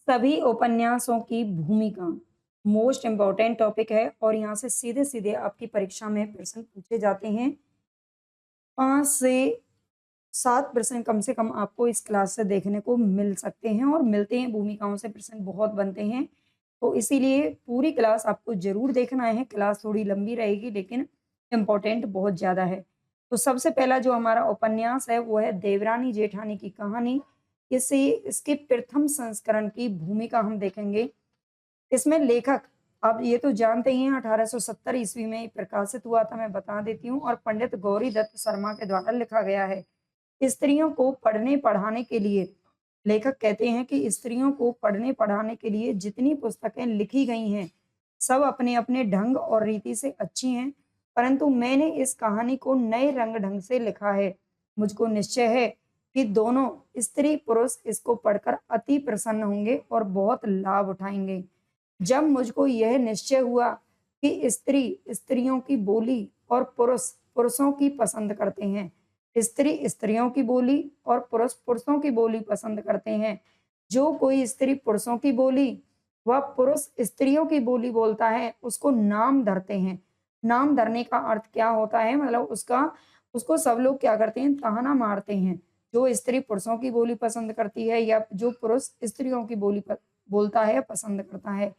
सभी उपन्यासों की भूमिका मोस्ट इम्पोर्टेंट टॉपिक है और यहाँ से सीधे सीधे आपकी परीक्षा में प्रश्न पूछे जाते हैं। 5 से 7% कम से कम आपको इस क्लास से देखने को मिल सकते हैं और मिलते हैं। भूमिकाओं से प्रश्न बहुत बनते हैं, तो इसीलिए पूरी क्लास आपको जरूर देखना है। क्लास थोड़ी लंबी रहेगी लेकिन इम्पोर्टेंट बहुत ज़्यादा है। तो सबसे पहला जो हमारा उपन्यास है वो है देवरानी जेठानी की कहानी। इसे इसके प्रथम संस्करण की भूमिका हम देखेंगे। इसमें लेखक, आप ये तो जानते ही हैं, 1870 ईस्वी में प्रकाशित हुआ था, मैं बता देती हूँ, और पंडित गौरी दत्त शर्मा के द्वारा लिखा गया है। स्त्रियों को पढ़ने पढ़ाने के लिए, लेखक कहते हैं कि स्त्रियों को पढ़ने पढ़ाने के लिए जितनी पुस्तकें लिखी गई हैं, सब अपने अपने ढंग और रीति से अच्छी हैं, परंतु मैंने इस कहानी को नए रंग ढंग से लिखा है। मुझको निश्चय है कि दोनों स्त्री पुरुष इसको पढ़कर अति प्रसन्न होंगे और बहुत लाभ उठाएंगे। जब मुझको यह निश्चय हुआ कि स्त्री स्त्रियों की बोली और पुरुष पुरुषों की पसंद करते हैं, स्त्री स्त्रियों की बोली और पुरुष पुरुषों की बोली पसंद करते हैं, जो कोई स्त्री पुरुषों की बोली व पुरुष स्त्रियों की बोली बोलता है, उसको नाम धरते हैं। नाम धरने का अर्थ क्या होता है, मतलब उसका उसको सब लोग क्या करते हैं, ताना मारते हैं। जो स्त्री पुरुषों की बोली पसंद करती है या जो पुरुष स्त्रियों की बोली बोलता है, पसंद करता है।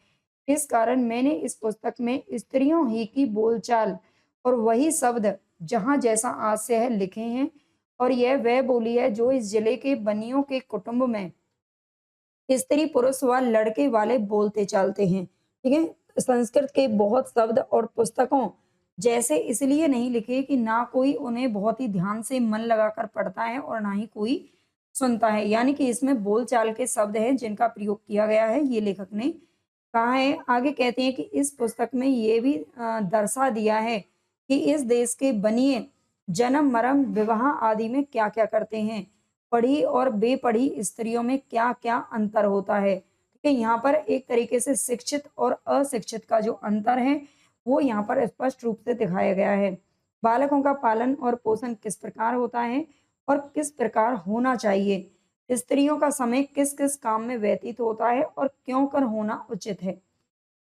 इस कारण मैंने इस पुस्तक में स्त्रियों ही की बोलचाल और वही शब्द जहाँ जैसा आशय है लिखे हैं, और यह वह बोली है जो इस जिले के बनियों के कुटुंब में स्त्री पुरुष व लड़के वाले बोलते चालते हैं। ठीक है। संस्कृत के बहुत शब्द और पुस्तकों जैसे इसलिए नहीं लिखे कि ना कोई उन्हें बहुत ही ध्यान से मन लगाकर पढ़ता है और ना ही कोई सुनता है, यानी कि इसमें बोलचाल के शब्द हैं जिनका प्रयोग किया गया है, ये लेखक ने कहा है। आगे कहते हैं कि इस पुस्तक में ये भी दर्शा दिया है कि इस देश के बनिए जन्म मरम विवाह आदि में क्या क्या करते हैं, पढ़ी और बेपढ़ी स्त्रियों में क्या क्या अंतर होता है। ठीक है, यहाँ पर एक तरीके से शिक्षित और अशिक्षित का जो अंतर है वो यहाँ पर स्पष्ट रूप से दिखाया गया है। बालकों का पालन और पोषण किस प्रकार होता है और किस प्रकार होना चाहिए, स्त्रियों का समय किस किस काम में व्यतीत होता है और क्यों कर होना उचित है।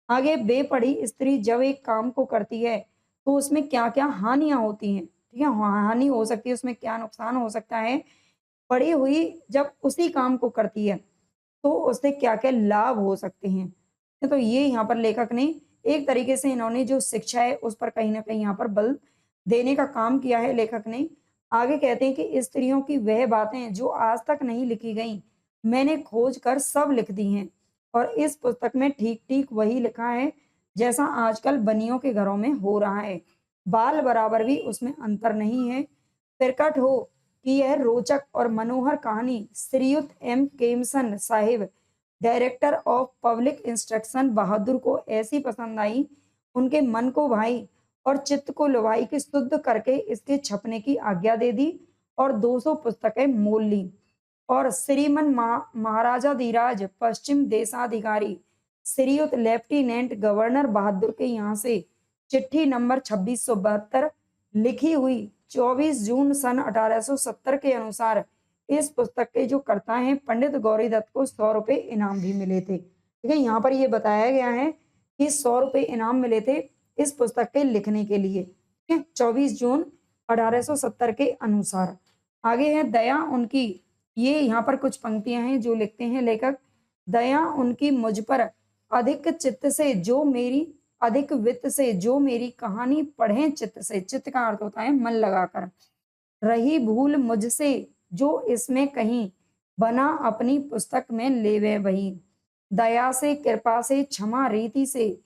आगे बेपढ़ी स्त्री जब एक काम को करती है तो उसमें क्या क्या हानियां होती हैं, ठीक है, हानि हो सकती है, उसमें क्या नुकसान हो सकता है। पढ़ी हुई जब उसी काम को करती है तो उससे क्या-क्या लाभ हो सकते हैं। तो ये यहाँ पर लेखक ने एक तरीके से, इन्होंने जो शिक्षा है उस पर कहीं न कहीं यहाँ पर बल देने का काम किया है लेखक ने। आगे कहते हैं कि स्त्रियों की वह बातें जो आज तक नहीं लिखी गईं, मैंने खोज कर सब लिख दी हैं, और इस पुस्तक में ठीक-ठीक वही लिखा है जैसा आजकल बनियों के घरों में हो रहा है। बाल बराबर भी उसमें अंतर नहीं है। प्रकट हो कि यह रोचक और मनोहर कहानी श्रीयुत M Kempson sahib, director of public instruction, Bahadur को ऐसी पसंद आई, उनके मन को भाई और चित्त को लुभाई कि शुद्ध करके इसके छपने की आज्ञा दे दी और 200 पुस्तकें मोल ली। और श्रीमन महाराजा धीराज पश्चिम देशाधिकारी श्रीयुत लेफ्टिनेंट गवर्नर बहादुर के यहाँ से चिट्ठी नंबर 2672 लिखी हुई 24 जून सन 1870 के अनुसार इस पुस्तक के जो कर्ता हैं पंडित गौरी दत्त को 100 रुपए इनाम भी मिले थे। ठीक है, यहाँ पर ये बताया गया है कि 100 रुपए इनाम मिले थे इस पुस्तक के लिखने के लिए। ठीक है, 24 जून 1870 के अनुसार। आगे है दया उनकी, ये यहाँ पर कुछ पंक्तियां हैं जो लिखते हैं लेखक। दया उनकी मुझ पर अधिक चित्त से जो मेरी अधिक वित्त से जो मेरी कहानी पढ़े चित्त से, चित्त का अर्थ होता है मन लगाकर, रही भूल मुझसे जो इसमें कहीं बना अपनी पुस्तक में लेवे वही, दया से कृपा से क्षमा रीति से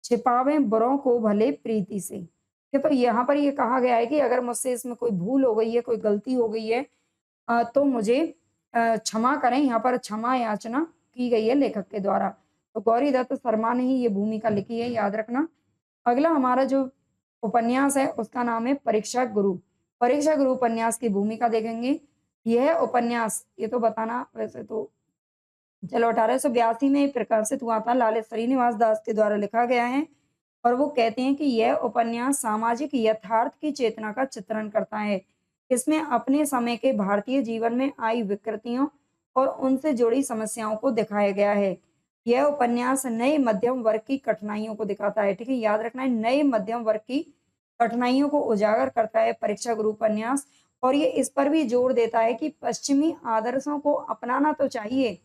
छिपावे बुरों को भले प्रीति से। ये तो यहाँ पर ये कहा गया है कि अगर मुझसे इसमें कोई भूल हो गई है, कोई गलती हो गई है, तो मुझे क्षमा करें। यहाँ पर क्षमा याचना की गई है लेखक के द्वारा। तो गौरी दत्त शर्मा ने ही ये भूमिका लिखी है, याद रखना। अगला हमारा जो उपन्यास है उसका नाम है परीक्षा गुरु। परीक्षा गुरु उपन्यास की भूमिका देखेंगे। यह उपन्यास, ये तो बताना वैसे तो चलो, 1882 में प्रकाशित हुआ था, लाले श्रीनिवास दास के द्वारा लिखा गया है। और वो कहते हैं कि यह उपन्यास सामाजिक यथार्थ की चेतना का चित्रण करता है। इसमें अपने समय के भारतीय जीवन में आई विकृतियों और उनसे जुड़ी समस्याओं को दिखाया गया है। यह उपन्यास नए मध्यम वर्ग की कठिनाइयों को दिखाता है, ठीक है? याद रखना है, नए मध्यम वर्ग की कठिनाइयों को उजागर करता है परीक्षा गुरु उपन्यास, और ये इस पर भी जोर देता है कि पश्चिमी आदर्शों को अपनाना तो चाहिए,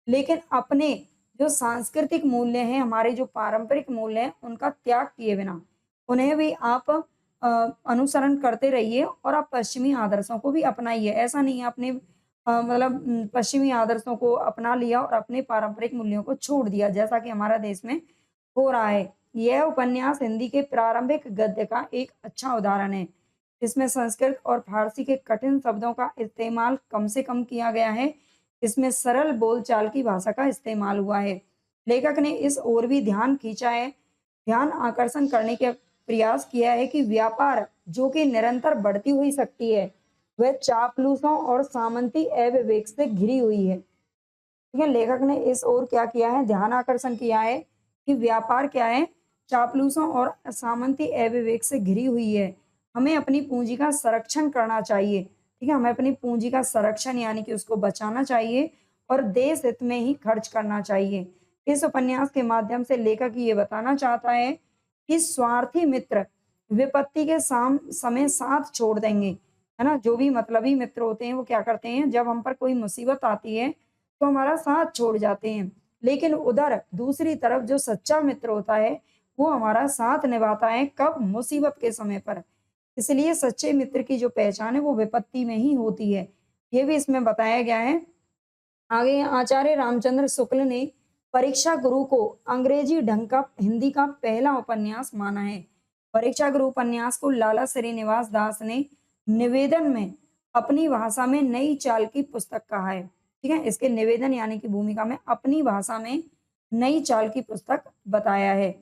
लेकिन अपने जो सांस्कृतिक मूल्य हैं, हमारे जो पारंपरिक मूल्य हैं, उनका त्याग किए बिना उन्हें भी आप अनुसरण करते रहिए और आप पश्चिमी आदर्शों को भी अपनाइए। ऐसा नहीं है आपने मतलब पश्चिमी आदर्शों को अपना लिया और अपने पारंपरिक मूल्यों को छोड़ दिया, जैसा कि हमारा देश में हो रहा है। यह उपन्यास हिंदी के प्रारंभिक गद्य का एक अच्छा उदाहरण है। इसमें संस्कृत और फारसी के कठिन शब्दों का इस्तेमाल कम से कम किया गया है। इसमें सरल बोलचाल की भाषा का इस्तेमाल हुआ है। लेखक ने इस ओर भी ध्यान खींचा है, ध्यान आकर्षण करने का प्रयास किया है कि व्यापार जो कि निरंतर बढ़ती हुई शक्ति है, वह चापलूसों और सामंती अविवेक से घिरी हुई है। ठीक है, लेखक ने इस ओर क्या किया है, ध्यान आकर्षण किया है कि व्यापार क्या है, चापलूसों और सामंती अविवेक से घिरी हुई है। हमें अपनी पूंजी का संरक्षण करना चाहिए, ठीक है, हमें अपनी पूंजी का संरक्षण यानी कि उसको बचाना चाहिए और देश हित में ही खर्च करना चाहिए। इस उपन्यास के माध्यम से लेखक ये बताना चाहता है कि स्वार्थी मित्र विपत्ति के समय साथ छोड़ देंगे, है ना? जो भी मतलबी मित्र होते हैं वो क्या करते हैं, जब हम पर कोई मुसीबत आती है तो हमारा साथ छोड़ जाते हैं। लेकिन उधर दूसरी तरफ जो सच्चा मित्र होता है, वो हमारा साथ निभाता है, कब? मुसीबत के समय पर। इसलिए सच्चे मित्र की जो पहचान है वो विपत्ति में ही होती है। ये भी इसमें बताया गया है। आगे आचार्य रामचंद्र शुक्ल ने परीक्षा गुरु को अंग्रेजी ढंग का हिंदी का पहला उपन्यास माना है। परीक्षा गुरु उपन्यास को लाला श्रीनिवास दास ने निवेदन में अपनी भाषा में नई चाल की पुस्तक कहा है। ठीक है, इसके निवेदन यानी कि भूमिका में अपनी भाषा में नई चाल की पुस्तक बताया है।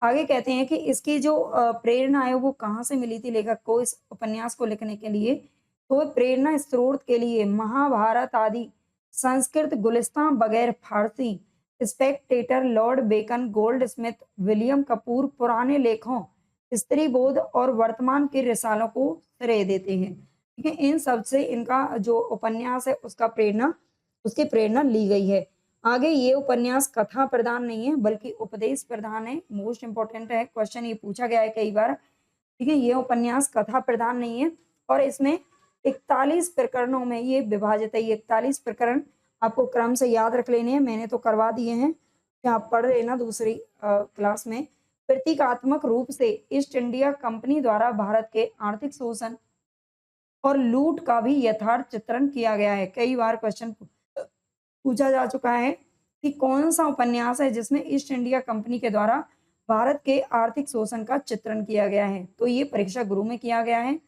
आगे कहते हैं कि इसकी जो प्रेरणा है वो कहाँ से मिली थी लेखक को इस उपन्यास को लिखने के लिए, तो प्रेरणा स्रोत के लिए महाभारत आदि संस्कृत गुलिस्तान बगैर Farsi Spectator, Lord Bacon, Goldsmith, William Cowper पुराने लेखों, स्त्री बोध और वर्तमान के रिसालों को श्रेय देते हैं। ठीक है, इन सब से इनका जो उपन्यास है उसकी प्रेरणा ली गई है। आगे ये उपन्यास कथा प्रधान नहीं है बल्कि उपदेश प्रधान है। मोस्ट इंपॉर्टेंट है, क्वेश्चन ये पूछा गया है कई बार। ठीक है, ये उपन्यास कथा प्रधान नहीं है और इसमें 41 प्रकरणों में ये विभाजित है। ये 41 प्रकरण आपको क्रम से याद रख लेने हैं, मैंने तो करवा दिए हैं, आप पढ़ लेना दूसरी क्लास में। प्रतीकात्मक रूप से ईस्ट इंडिया कंपनी द्वारा भारत के आर्थिक शोषण और लूट का भी यथार्थ चित्रण किया गया है। कई बार क्वेश्चन पूछा जा चुका है कि कौन सा उपन्यास है जिसमें ईस्ट इंडिया कंपनी के द्वारा भारत के आर्थिक शोषण का चित्रण किया गया है, तो ये परीक्षा गुरु में किया गया है।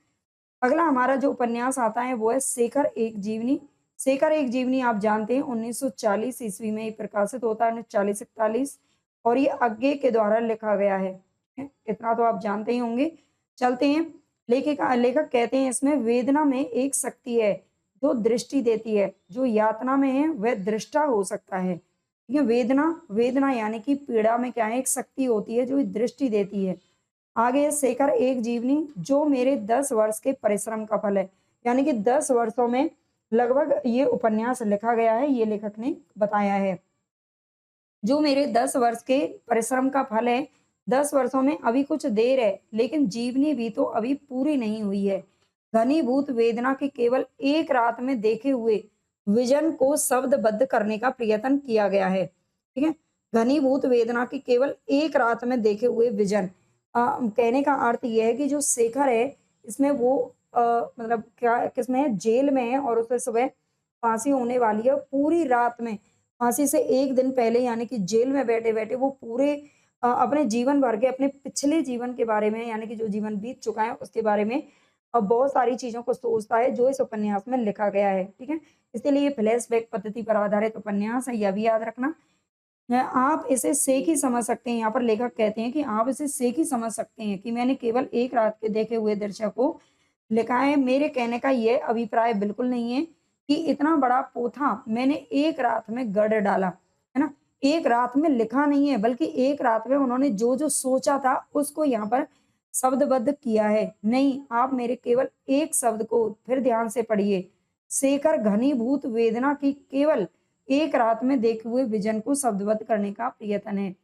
अगला हमारा जो उपन्यास आता है वो है शेखर एक जीवनी। शेखर एक जीवनी आप जानते हैं 1940 ईस्वी में ये प्रकाशित होता है, 1940-41, और ये अज्ञे के द्वारा लिखा गया है। इतना तो आप जानते ही होंगे। चलते हैं, लेखक कहते हैं इसमें वेदना में एक शक्ति है जो दृष्टि देती है, जो यातना में है वह दृष्टा हो सकता है। ठीक है, वेदना यानी कि पीड़ा में क्या है, एक शक्ति होती है जो दृष्टि देती है। आगे शेखर एक जीवनी, जो मेरे 10 वर्ष के परिश्रम का फल है, यानी कि 10 वर्षों में लगभग ये उपन्यास लिखा गया है, ये लेखक ने बताया है। जो मेरे 10 वर्ष के परिश्रम का फल है, 10 वर्षों में अभी कुछ देर है, लेकिन जीवनी भी तो अभी पूरी नहीं हुई है। घनीभूत वेदना के केवल एक रात में देखे हुए विजन को शब्दबद्ध करने का प्रयत्न किया गया है। ठीक है, घनीभूत वेदना की केवल एक रात में देखे हुए विजन, कहने का अर्थ यह है कि जो शेखर है इसमें वो मतलब क्या किसमें है, जेल में है और उसे सुबह फांसी होने वाली है। पूरी रात में फांसी से एक दिन पहले यानी कि जेल में बैठे बैठे वो पूरे अपने जीवन भर के, अपने पिछले जीवन के बारे में, यानी कि जो जीवन बीत चुका है उसके बारे में बहुत सारी चीजों को सोचता है जो इस उपन्यास में लिखा गया है। ठीक है, इसलिए फ्लैशबैक पद्धति पर आधारित उपन्यास है, यह भी याद रखना। आप इसे सेक ही समझ सकते हैं। यहाँ पर लेखक कहते हैं कि आप इसे सेक ही समझ सकते हैं कि मैंने केवल एक रात के देखे हुए दृश्य को लिखा है। मेरे कहने का यह अभिप्राय बिल्कुल नहीं है कि इतना बड़ा पोथा मैंने एक रात में गढ़ डाला, है ना? एक रात में लिखा नहीं है, बल्कि एक रात में उन्होंने जो जो सोचा था उसको यहाँ पर शब्दबद्ध किया है। नहीं, आप मेरे केवल एक शब्द को फिर ध्यान से पढ़िए, शेखर घनीभूत वेदना की केवल एक रात में देखे हुए विजन को शब्दबद्ध करने का प्रयत्न है।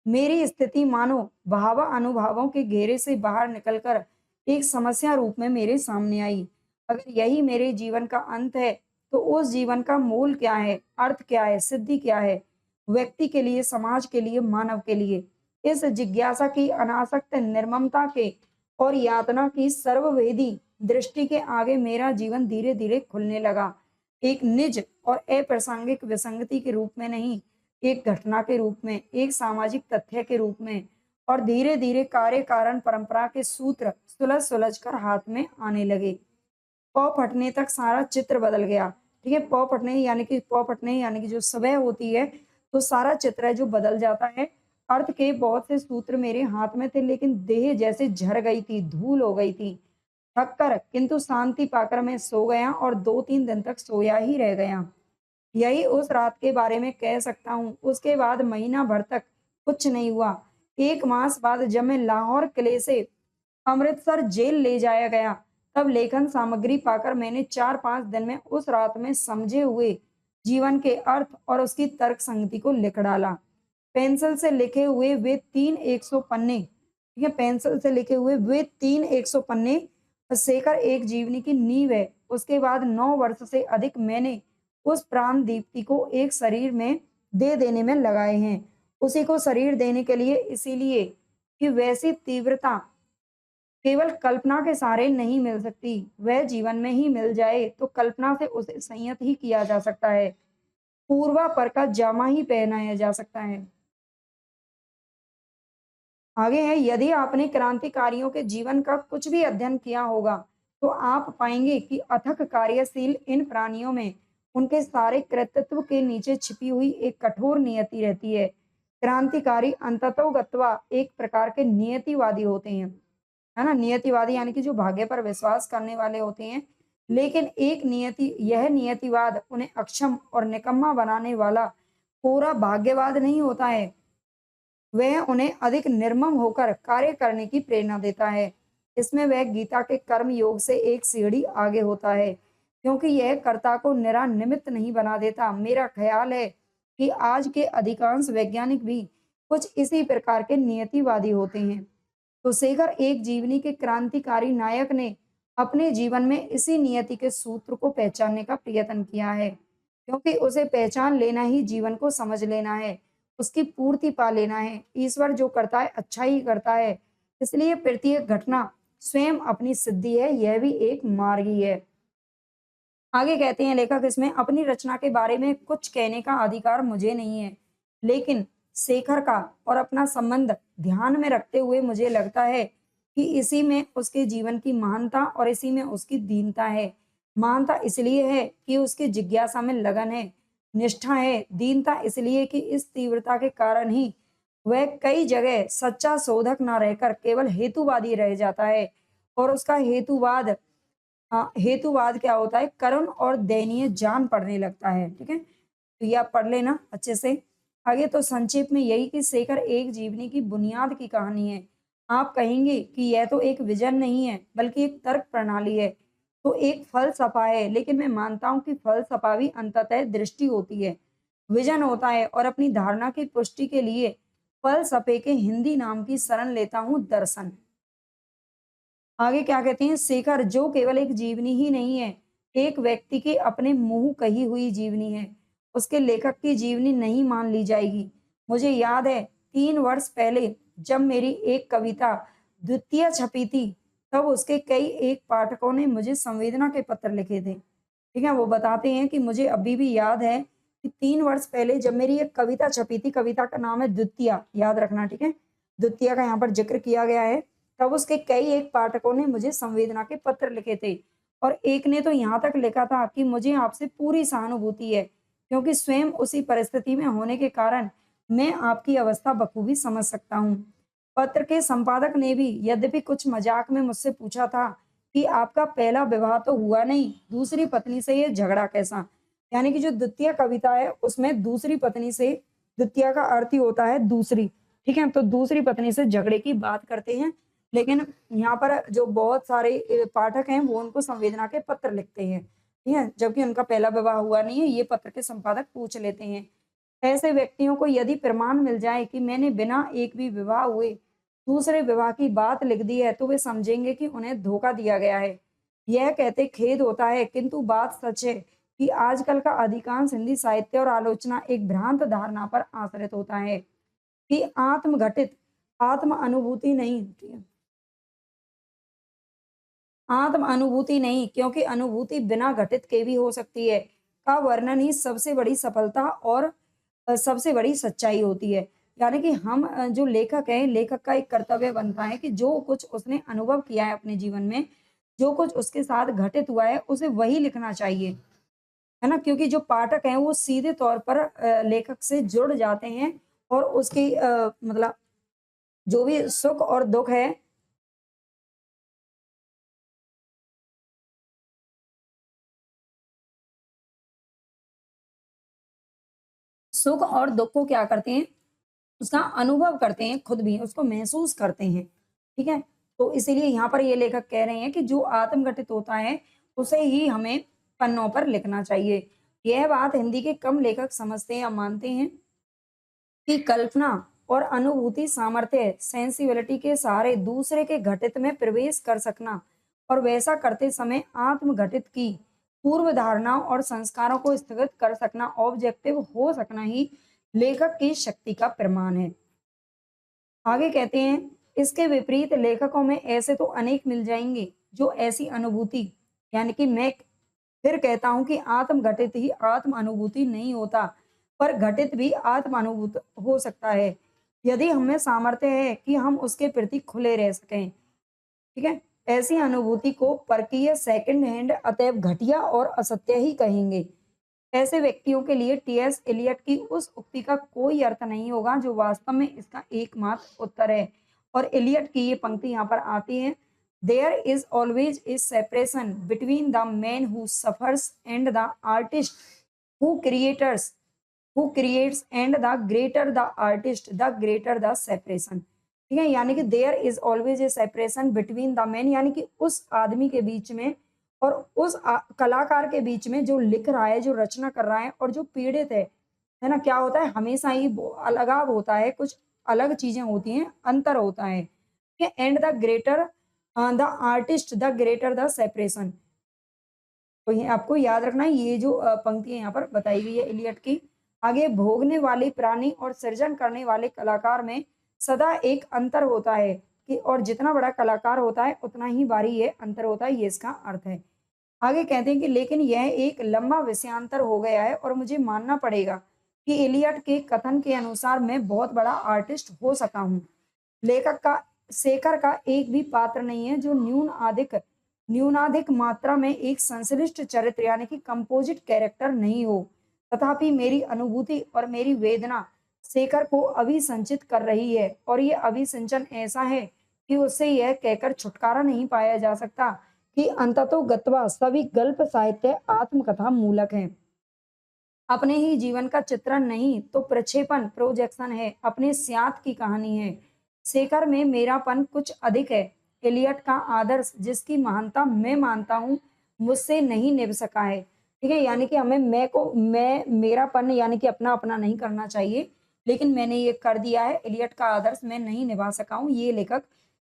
मेरी स्थिति मानो भावा अनुभावों के घेरे से बाहर निकलकर एक समस्या रूप में मेरे सामने आई। अगर यही मेरे जीवन का अंत है, तो उस जीवन का मूल क्या है, अर्थ क्या है, सिद्धि क्या है, व्यक्ति के लिए, समाज के लिए, मानव के लिए? इस जिज्ञासा की अनासक्त निर्ममता के और यातना की सर्ववेदी दृष्टि के आगे मेरा जीवन धीरे धीरे खुलने लगा। एक निज और अप्रासंगिक विसंगति के रूप में नहीं, एक घटना के रूप में, एक सामाजिक तथ्य के रूप में, और धीरे धीरे कार्य कारण परंपरा के सूत्र सुलझ सुलझ कर हाथ में आने लगे। पौ फटने तक सारा चित्र बदल गया। ठीक है, पौ फटने यानी कि जो सुबह होती है, तो सारा चित्र है जो बदल जाता है। अर्थ के बहुत से सूत्र मेरे हाथ में थे, लेकिन देह जैसे झर गई थी, धूल हो गई थी। थक कर किंतु शांति पाकर मैं सो गया और 2-3 दिन तक सोया ही रह गया। यही उस रात के बारे में कह सकता हूँ। उसके बाद महीना भर तक कुछ नहीं हुआ। 1 मास बाद जब मैं लाहौर किले से अमृतसर जेल ले जाया गया, तब लेखन सामग्री पाकर मैंने 4-5 दिन में उस रात में समझे हुए जीवन के अर्थ और उसकी तर्क संगति को लिख डाला। पेंसिल से लिखे हुए वे 3 100 पन्ने, ठीक है, पेंसिल से लिखे हुए वे 3 100 पन्ने शेखर एक जीवनी की नींव है। उसके बाद 9 वर्ष से अधिक मैंने उस प्राण दीप्ति को एक शरीर में दे देने में लगाए हैं। उसी को शरीर देने के लिए, इसीलिए कि वैसी तीव्रता केवल कल्पना के सहारे नहीं मिल सकती। वह जीवन में ही मिल जाए तो कल्पना से उसे संयत ही किया जा सकता है, पूर्वापर का जामा ही पहनाया जा सकता है। आगे है, यदि आपने क्रांतिकारियों के जीवन का कुछ भी अध्ययन किया होगा, तो आप पाएंगे कि अथक कार्यशील इन प्राणियों में उनके सारे कृतित्व के नीचे छिपी हुई एक कठोर नियति रहती है। क्रांतिकारी अंततोगत्वा एक प्रकार के नियतिवादी होते हैं, है ना? नियतिवादी यानी कि जो भाग्य पर विश्वास करने वाले होते हैं, लेकिन यह नियतिवाद उन्हें अक्षम और निकम्मा बनाने वाला पूरा भाग्यवाद नहीं होता है। वह उन्हें अधिक निर्मम होकर कार्य करने की प्रेरणा देता है। इसमें वह गीता के कर्म योग से एक सीढ़ी आगे होता है, क्योंकि यह कर्ता को निरा निमित्त नहीं बना देता। मेरा ख्याल है कि आज के अधिकांश वैज्ञानिक भी कुछ इसी प्रकार के नियतिवादी होते हैं। तो शेखर एक जीवनी के क्रांतिकारी नायक ने अपने जीवन में इसी नियति के सूत्र को पहचानने का प्रयत्न किया है, क्योंकि उसे पहचान लेना ही जीवन को समझ लेना है, उसकी पूर्ति पा लेना है। ईश्वर जो करता है अच्छा ही करता है, इसलिए प्रत्येक घटना स्वयं अपनी सिद्धि है, यह भी एक मार्ग ही है। आगे कहते हैं लेखक इसमें, अपनी रचना के बारे में कुछ कहने का अधिकार मुझे नहीं है, लेकिन शेखर का और अपना संबंध ध्यान में रखते हुए मुझे लगता है कि इसी में उसके जीवन की महानता और इसी में उसकी दीनता है। महानता इसलिए है कि उसकी जिज्ञासा में लगन है, निष्ठा है। दीनता इसलिए कि इस तीव्रता के कारण ही वह कई जगह सच्चा शोधक न रहकर केवल हेतुवादी रह जाता है, और उसका हेतुवाद क्या होता है, करुण और दयनीय जान पड़ने लगता है। ठीक है, तो ये आप पढ़ लेना अच्छे से। आगे तो संक्षेप में यही कि शेखर एक जीवनी की बुनियाद की कहानी है। आप कहेंगे कि यह तो एक विजन नहीं है, बल्कि एक तर्क प्रणाली है, तो एक फलसफा है। लेकिन मैं मानता हूं कि फलसफा भी अंततः दृष्टि होती है, विजन होता है, और अपनी धारणा की पुष्टि के लिए फलसफे के हिंदी नाम की शरण लेता हूं, दर्शन। आगे क्या कहते हैं, शेखर जो केवल एक जीवनी ही नहीं है, एक व्यक्ति के अपने मुंह कही हुई जीवनी है। उसके लेखक की जीवनी नहीं मान ली जाएगी। मुझे याद है 3 वर्ष पहले जब मेरी एक कविता द्वितीय छपी थी, तब उसके कई एक पाठकों ने मुझे संवेदना के पत्र लिखे थे। ठीक है, वो बताते हैं कि मुझे अभी भी याद है कि 3 वर्ष पहले जब मेरी एक कविता छपी थी, कविता का नाम है द्वितीय, याद रखना। ठीक है, द्वितीय का यहाँ पर जिक्र किया गया है। तब उसके कई एक पाठकों ने मुझे संवेदना के पत्र लिखे थे, और एक ने तो यहाँ तक लिखा था कि मुझे आपसे पूरी सहानुभूति है, क्योंकि स्वयं उसी परिस्थिति में होने के कारण मैं आपकी अवस्था बखूबी समझ सकता हूँ। पत्र के संपादक ने भी यद्यपि कुछ मजाक में मुझसे पूछा था कि आपका पहला विवाह तो हुआ नहीं, दूसरी पत्नी से ये झगड़ा कैसा? यानी कि जो द्वितीय कविता है उसमें दूसरी पत्नी से, द्वितीय का अर्थ ही होता है दूसरी। ठीक है, तो दूसरी पत्नी से झगड़े की बात करते हैं, लेकिन यहाँ पर जो बहुत सारे पाठक हैं वो उनको संवेदना के पत्र लिखते हैं। ठीक है? जबकि उनका पहला विवाह हुआ नहीं है, ये पत्र के संपादक पूछ लेते हैं। ऐसे व्यक्तियों को यदि प्रमाण मिल जाए कि मैंने बिना एक भी विवाह हुए दूसरे विवाह की बात लिख दी है, तो वे समझेंगे कि उन्हें धोखा दिया गया है। यह कहते खेद होता है, किंतु बात सच है कि आजकल का अधिकांश हिंदी साहित्य और आलोचना एक भ्रांत धारणा पर आश्रित होता है कि आत्मघटित आत्म अनुभूति नहीं होती है। आत्म अनुभूति नहीं, क्योंकि अनुभूति बिना घटित के भी हो सकती है, का वर्णन ही सबसे बड़ी सफलता और सबसे बड़ी सच्चाई होती है। यानी कि हम जो लेखक हैं, लेखक का एक कर्तव्य बनता है कि जो कुछ उसने अनुभव किया है अपने जीवन में, जो कुछ उसके साथ घटित हुआ है, उसे वही लिखना चाहिए। है ना? क्योंकि जो पाठक हैं, वो सीधे तौर पर लेखक से जुड़ जाते हैं और उसकी मतलब जो भी सुख और दुःख है, सुख और दुःख को क्या करते हैं, उसका अनुभव करते हैं, खुद भी उसको महसूस करते हैं, ठीक है? तो इसीलिए यहाँ पर ये लेखक कह रहे हैं कि जो आत्मघटित होता है, उसे ही हमें पन्नों पर लिखना चाहिए। यह बात हिंदी के कम लेखक समझते हैं या मानते हैं कि कल्पना और अनुभूति सामर्थ्य सेंसिबिलिटी के सहारे दूसरे के घटित में प्रवेश कर सकना और वैसा करते समय आत्मघटित की पूर्व धारणा और संस्कारों को स्थगित कर सकना, ऑब्जेक्टिव हो सकना ही लेखक की शक्ति का प्रमाण है। आगे कहते हैं, इसके विपरीत लेखकों में ऐसे तो अनेक मिल जाएंगे जो ऐसी अनुभूति, यानी कि मैं फिर कहता हूं कि आत्म घटित ही आत्म अनुभूति नहीं होता, पर घटित भी आत्म अनुभूत हो सकता है, यदि हमें सामर्थ्य है कि हम उसके प्रति खुले रह सकें। ठीक है? ऐसी अनुभूति को परकीय सेकंड हैंड अतएव घटिया और असत्य ही कहेंगे। ऐसे व्यक्तियों के लिए टीएस एलियट की उस उक्ति का कोई अर्थ नहीं होगा जो वास्तव में इसका एकमात्र उत्तर है। और एलियट की ये पंक्ति यहाँ पर आती है, there is always a separation between the man who suffers and the artist who creators who creates and the greater the artist the greater the separation. ठीक है? यानी कि there is always a separation between the man, यानी कि उस आदमी के बीच में और उस कलाकार के बीच में जो लिख रहा है, जो रचना कर रहा है और जो पीड़ित है ना? क्या होता है, हमेशा ही अलगाव होता है, कुछ अलग चीजें होती हैं, अंतर होता है। ठीक है? And the greater the artist the greater the separation. तो ये आपको याद रखना है, ये जो पंक्ति यहाँ पर बताई गई है इलियट की। आगे, भोगने वाले प्राणी और सृजन करने वाले कलाकार में सदा एक अंतर होता है कि और जितना बड़ा कलाकार होता है उतना ही भारी ये अंतर होता है, ये इसका अर्थ है। आगे कहते हैं कि लेकिन यह एक लंबा विषयांतर हो गया है और मुझे मानना पड़ेगा कि इलियट के कथन के अनुसार मैं बहुत बड़ा आर्टिस्ट हो सका हूँ। लेखक का शेखर का एक भी पात्र नहीं है जो न्यूनाधिक मात्रा में एक संश्लिष्ट चरित्र यानी कि कंपोजिट कैरेक्टर नहीं हो। तथापि मेरी अनुभूति और मेरी वेदना शेखर को अभिसंचित कर रही है और ये अभिसिंचन ऐसा है कि उससे यह कहकर छुटकारा नहीं पाया जा सकता कि अंततो गत्वा सभी गल्प साहित्य आत्मकथा मूलक हैं। अपने ही जीवन का चित्रण नहीं तो प्रक्षेपण प्रोजेक्शन है, अपने स्यात की कहानी है। शेखर में मेरापन कुछ अधिक है। एलियट का आदर्श जिसकी महानता मैं मानता हूँ मुझसे नहीं निभ सका है। ठीक है? यानी कि हमें मैं मेरापन यानी कि अपना अपना नहीं करना चाहिए, लेकिन मैंने ये कर दिया है, एलियट का आदर्श मैं नहीं निभा सका हूँ, ये लेखक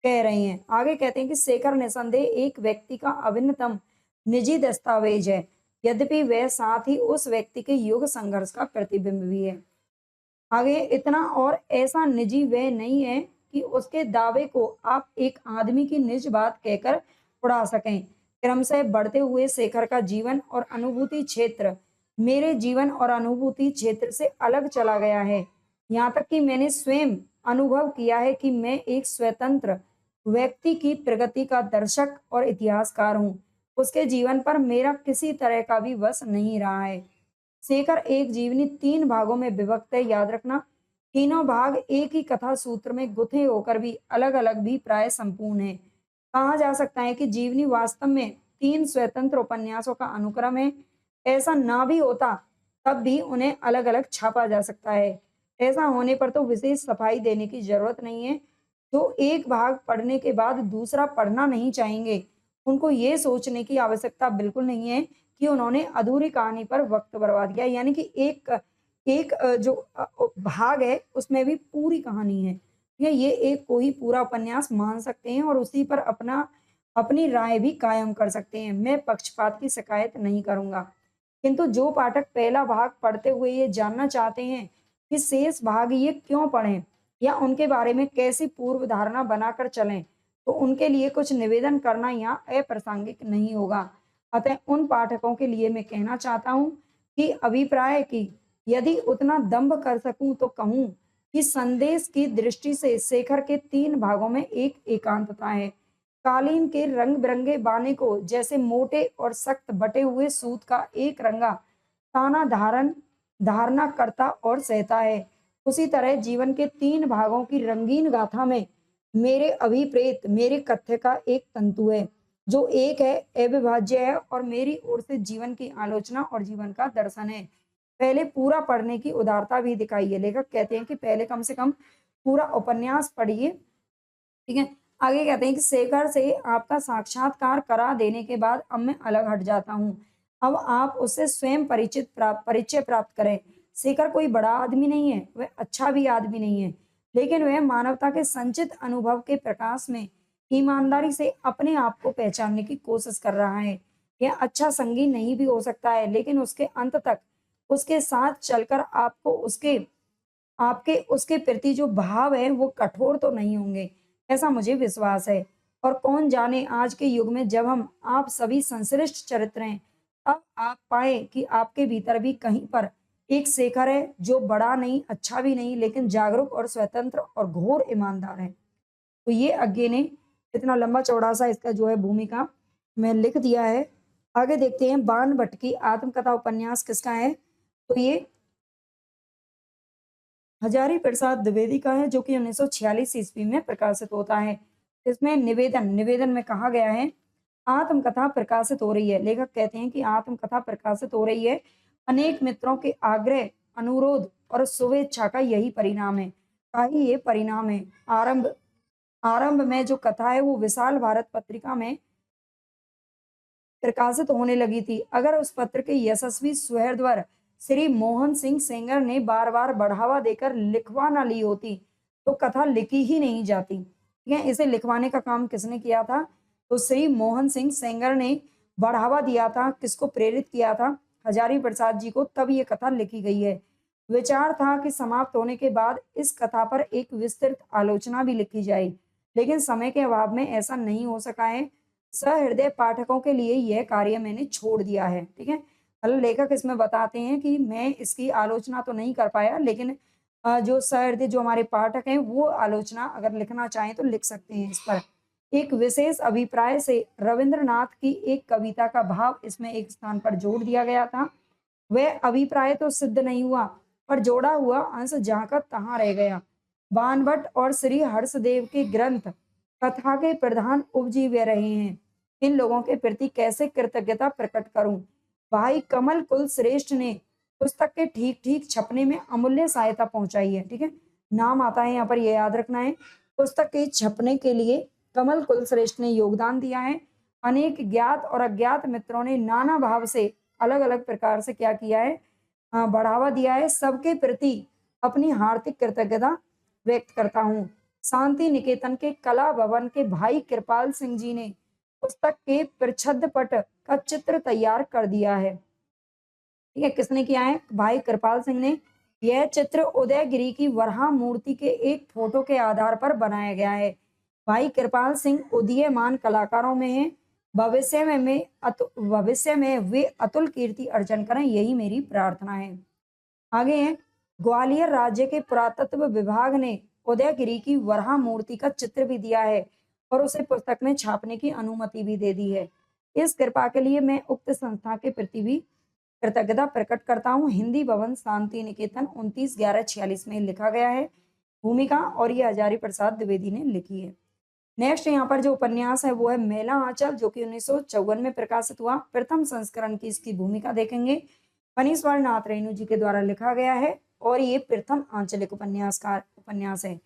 कह रहे हैं। आगे कहते हैं कि शेखर निसंदेह एक व्यक्ति का अभिन्नतम निजी दस्तावेज है, यद्यपि वह साथ ही उस व्यक्ति के युग संघर्ष का प्रतिबिंब भी है। आगे, इतना और ऐसा निजी वह नहीं है कि उसके दावे को आप एक आदमी की निज बात कहकर उड़ा सकें। क्रमशः बढ़ते हुए शेखर का जीवन और अनुभूति क्षेत्र मेरे जीवन और अनुभूति क्षेत्र से अलग चला गया है। यहाँ तक कि मैंने स्वयं अनुभव किया है कि मैं एक स्वतंत्र व्यक्ति की प्रगति का दर्शक और इतिहासकार हूँ। उसके जीवन पर मेरा किसी तरह का भी वश नहीं रहा है। शेखर एक जीवनी 3 भागों में विभक्त है, याद रखना। तीनों भाग एक ही कथा सूत्र में गुथे होकर भी अलग अलग भी प्राय संपूर्ण है। कहा जा सकता है कि जीवनी वास्तव में 3 स्वतंत्र उपन्यासों का अनुक्रम है। ऐसा ना भी होता तब भी उन्हें अलग अलग छापा जा सकता है। ऐसा होने पर तो विशेष सफाई देने की जरूरत नहीं है। जो एक भाग पढ़ने के बाद दूसरा पढ़ना नहीं चाहेंगे, उनको ये सोचने की आवश्यकता बिल्कुल नहीं है कि उन्होंने अधूरी कहानी पर वक्त बर्बाद किया, यानी कि एक एक जो भाग है उसमें भी पूरी कहानी है। ये एक कोई पूरा उपन्यास मान सकते हैं और उसी पर अपनी राय भी कायम कर सकते हैं। मैं पक्षपात की शिकायत नहीं करूंगा, किंतु जो पाठक पहला भाग पढ़ते हुए ये जानना चाहते हैं कि शेष भाग ये क्यों पढ़ें या उनके बारे में कैसी पूर्व धारणा बनाकर चलें, तो उनके लिए कुछ निवेदन करना यहाँ अप्रासंगिक नहीं होगा। अतः उन पाठकों के लिए मैं कहना चाहता हूँ कि अभिप्राय की यदि उतना दंभ कर सकूं तो कहूं कि संदेश की दृष्टि से शेखर के 3 भागों में एक एकांतता है। कालीन के रंग बिरंगे बाने को जैसे मोटे और सख्त बटे हुए सूत का एक रंगा ताना धारणा करता और सहता है, उसी तरह जीवन के 3 भागों की रंगीन गाथा में मेरे अभिप्रेत मेरे कथ्य का एक तंतु है, जो एक है, अविभाज्य है और मेरी ओर से जीवन की आलोचना और जीवन का दर्शन है। पहले पूरा पढ़ने की उदारता भी दिखाइए। लेखक कहते हैं कि पहले कम से कम पूरा उपन्यास पढ़िए, ठीक है। आगे कहते हैं कि शेखर से आपका साक्षात्कार करा देने के बाद अब मैं अलग हट जाता हूँ। अब आप उससे स्वयं परिचय प्राप्त करें। शेखर कोई बड़ा आदमी नहीं है, वह अच्छा भी आदमी नहीं है, लेकिन वह मानवता के संचित अनुभव के प्रकाश में ईमानदारी से अपने आप को पहचानने की कोशिश कर रहा है। यह अच्छा संगी नहीं भी हो सकता है, लेकिन उसके अंत तक उसके साथ चलकर आपके उसके प्रति जो भाव है वो कठोर तो नहीं होंगे, ऐसा मुझे विश्वास है। और कौन जाने आज के युग में जब हम आप सभी संश्लिष्ट चरित्र हैं, तब आप पाए कि आपके भीतर भी कहीं पर एक शेखर है जो बड़ा नहीं, अच्छा भी नहीं, लेकिन जागरूक और स्वतंत्र और घोर ईमानदार है। तो ये अज्ञे ने इतना लंबा चौड़ा सा इसका जो है भूमिका मैं लिख दिया है। आगे देखते हैं बाण भट्ट की आत्मकथा उपन्यास किसका है, तो ये हजारी प्रसाद द्विवेदी का है, जो कि 1946 ईस्वी में प्रकाशित होता है। इसमें निवेदन में कहा गया है, आत्मकथा प्रकाशित हो रही है। लेखक कहते हैं कि आत्मकथा प्रकाशित हो रही है अनेक मित्रों के आग्रह, अनुरोध और शुभेच्छा का यही परिणाम है। ये परिणाम है। आरंभ में जो कथा है वो विशाल भारत पत्रिका में प्रकाशित होने लगी थी। अगर उस पत्र के यशस्वी सुहृदवर श्री मोहन सिंह सेंगर ने बार बार बढ़ावा देकर लिखवा न ली होती तो कथा लिखी ही नहीं जाती। ठीक है, इसे लिखवाने का काम किसने किया था, तो श्री मोहन सिंह सेंगर ने बढ़ावा दिया था। किसको प्रेरित किया था, हजारी प्रसाद जी को, तब ये कथा लिखी गई है। विचार था कि समाप्त होने के बाद इस कथा पर एक विस्तृत आलोचना भी लिखी जाए, लेकिन समय के अभाव में ऐसा नहीं हो सका है। सहृदय पाठकों के लिए यह कार्य मैंने छोड़ दिया है। ठीक है, मतलब लेखक इसमें बताते हैं कि मैं इसकी आलोचना तो नहीं कर पाया, लेकिन जो सहृदय जो हमारे पाठक हैं वो आलोचना अगर लिखना चाहें तो लिख सकते हैं इस पर। एक विशेष अभिप्राय से रविंद्रनाथ की एक कविता का भाव इसमें एक स्थान पर जोड़ दिया गया था। वह अभिप्राय तो सिद्ध नहीं हुआ, पर जोड़ा हुआ अंश जहां का तहां रह गया। बाणभट्ट और श्री हर्षदेव के ग्रंथ कथा के प्रधान उपजीव्य रहे हैं। इन लोगों के प्रति कैसे कृतज्ञता प्रकट करूं। भाई कमल कुल श्रेष्ठ ने पुस्तक के ठीक ठीक छपने में अमूल्य सहायता पहुंचाई है। ठीक है, नाम आता है यहाँ पर, यह याद रखना है। पुस्तक के छपने के लिए कमल कुल श्रेष्ठ ने योगदान दिया है। अनेक ज्ञात और अज्ञात मित्रों ने नाना भाव से अलग अलग प्रकार से क्या किया है, बढ़ावा दिया है। सबके प्रति अपनी हार्दिक कृतज्ञता व्यक्त करता हूँ। शांति निकेतन के कला भवन के भाई कृपाल सिंह जी ने पुस्तक के प्रच्छद पट का चित्र तैयार कर दिया है। ठीक है, किसने किया है, भाई कृपाल सिंह ने। यह चित्र उदयगिरी की वराह मूर्ति के एक फोटो के आधार पर बनाया गया है। भाई कृपाल सिंह उदीयमान कलाकारों में हैं। भविष्य में वे अतुल कीर्ति अर्जन करें, यही मेरी प्रार्थना है। आगे है, ग्वालियर राज्य के पुरातत्व विभाग ने उदयगिरी की वराह मूर्ति का चित्र भी दिया है और उसे पुस्तक में छापने की अनुमति भी दे दी है। इस कृपा के लिए मैं उक्त संस्था के प्रति भी कृतज्ञता प्रकट करता हूँ। हिंदी भवन शांति निकेतन 29/11/46 में लिखा गया है भूमिका, और ये हजारी प्रसाद द्विवेदी ने लिखी है। नेक्स्ट यहाँ पर जो उपन्यास है वो है मेला आंचल, जो कि 1954 में प्रकाशित हुआ। प्रथम संस्करण की इसकी भूमिका देखेंगे। फणीश्वर नाथ रेणु जी के द्वारा लिखा गया है और ये प्रथम आंचलिक उपन्यास है।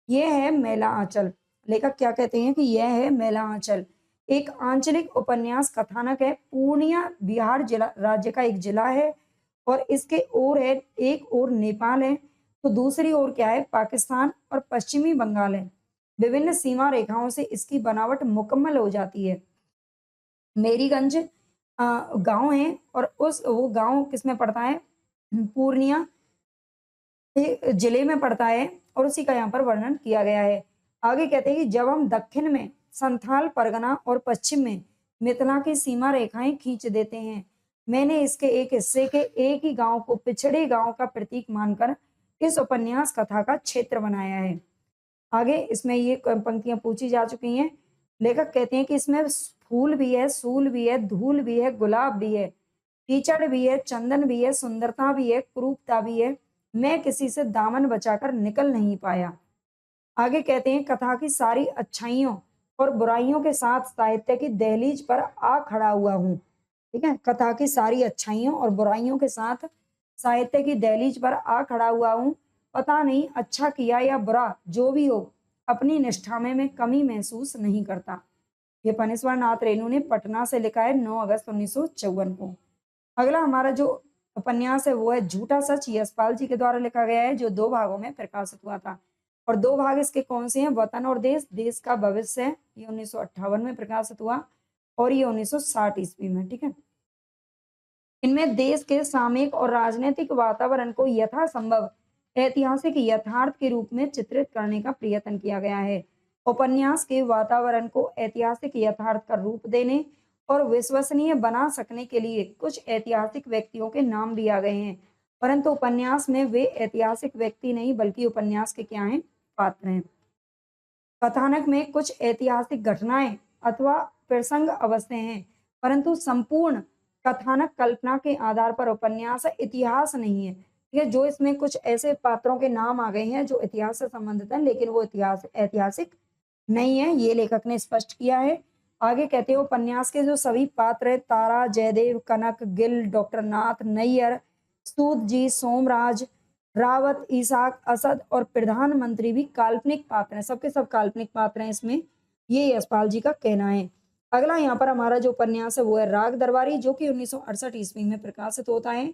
ये है मेला आंचल। लेखक क्या कहते हैं कि यह है मेला आंचल। एक आंचलिक उपन्यास कथानक है। पूर्णिया बिहार जिला राज्य का एक जिला है और इसके ओर है, एक ओर नेपाल है तो दूसरी ओर क्या है, पाकिस्तान और पश्चिमी बंगाल है। विभिन्न सीमा रेखाओं से इसकी बनावट मुकम्मल हो जाती है। मेरीगंज गांव है और उस वो गांव किसमें पड़ता है, पूर्णिया जिले में पड़ता है और उसी का यहाँ पर वर्णन किया गया है। आगे कहते हैं कि जब हम दक्षिण में संथाल परगना और पश्चिम में मिथिला की सीमा रेखाएं खींच देते हैं, मैंने इसके एक हिस्से के एक ही गांव को पिछड़े गांव का प्रतीक मानकर इस उपन्यास कथा का क्षेत्र बनाया है। आगे इसमें ये पंक्तियां पूछी जा चुकी हैं। लेखक कहते हैं कि इसमें फूल भी है, सूल भी है, धूल भी है, गुलाब भी है, कीचड़ भी है, चंदन भी है, सुंदरता भी है, क्रूरता भी है। मैं किसी से दामन बचाकर निकल नहीं पाया। आगे कहते हैं कथा की सारी अच्छाइयों और बुराइयों के साथ साहित्य की दहलीज पर आ खड़ा हुआ हूँ। ठीक है, कथा की सारी अच्छाइयों और बुराइयों के साथ साहित्य की दहलीज पर आ खड़ा हुआ हूँ। पता नहीं अच्छा किया या बुरा, जो भी हो अपनी निष्ठा में मैं कमी महसूस नहीं करता। ये फणीश्वर नाथ रेणु ने पटना से लिखा है 9 अगस्त 1954 को। अगला हमारा जो उपन्यास है वो है झूठा सच, यशपाल जी के द्वारा लिखा गया है, जो 2 भागों में प्रकाशित हुआ था। और 2 भाग इसके कौन से हैं, वतन और देश, देश का भविष्य है, ये 1958 में प्रकाशित हुआ और ये 1960 ईस्वी में। ठीक है, इनमें देश के सामयिक और राजनीतिक वातावरण को यथासंभव ऐतिहासिक यथार्थ के रूप में चित्रित करने का प्रयत्न किया गया है। उपन्यास के वातावरण को ऐतिहासिक यथार्थ का रूप देने और विश्वसनीय बना सकने के लिए कुछ ऐतिहासिक व्यक्तियों के नाम दिया गए हैं, परंतु उपन्यास में वे ऐतिहासिक व्यक्ति नहीं बल्कि उपन्यास के क्या हैं, पात्र हैं। कथानक में कुछ ऐतिहासिक घटनाएं अथवा प्रसंग अवश्य हैं, परंतु संपूर्ण कथानक कल्पना के आधार पर उपन्यास इतिहास नहीं है। ठीक है, जो इसमें कुछ ऐसे पात्रों के नाम आ गए हैं जो इतिहास से संबंधित हैं, लेकिन वो इतिहास ऐतिहासिक नहीं है, ये लेखक ने स्पष्ट किया है। आगे कहते हैं उपन्यास के जो सभी पात्र है, तारा, जयदेव, कनक, गिल, डॉक्टर नाथ, नैयर, सूत जी, सोमराज, रावत, ईसाक, असद और प्रधानमंत्री भी काल्पनिक पात्र हैं, सबके सब काल्पनिक पात्र हैं इसमें, ये यशपाल जी का कहना है। अगला यहाँ पर हमारा जो उपन्यास है वो है राग दरबारी, जो कि 1968 ईस्वी में प्रकाशित होता है।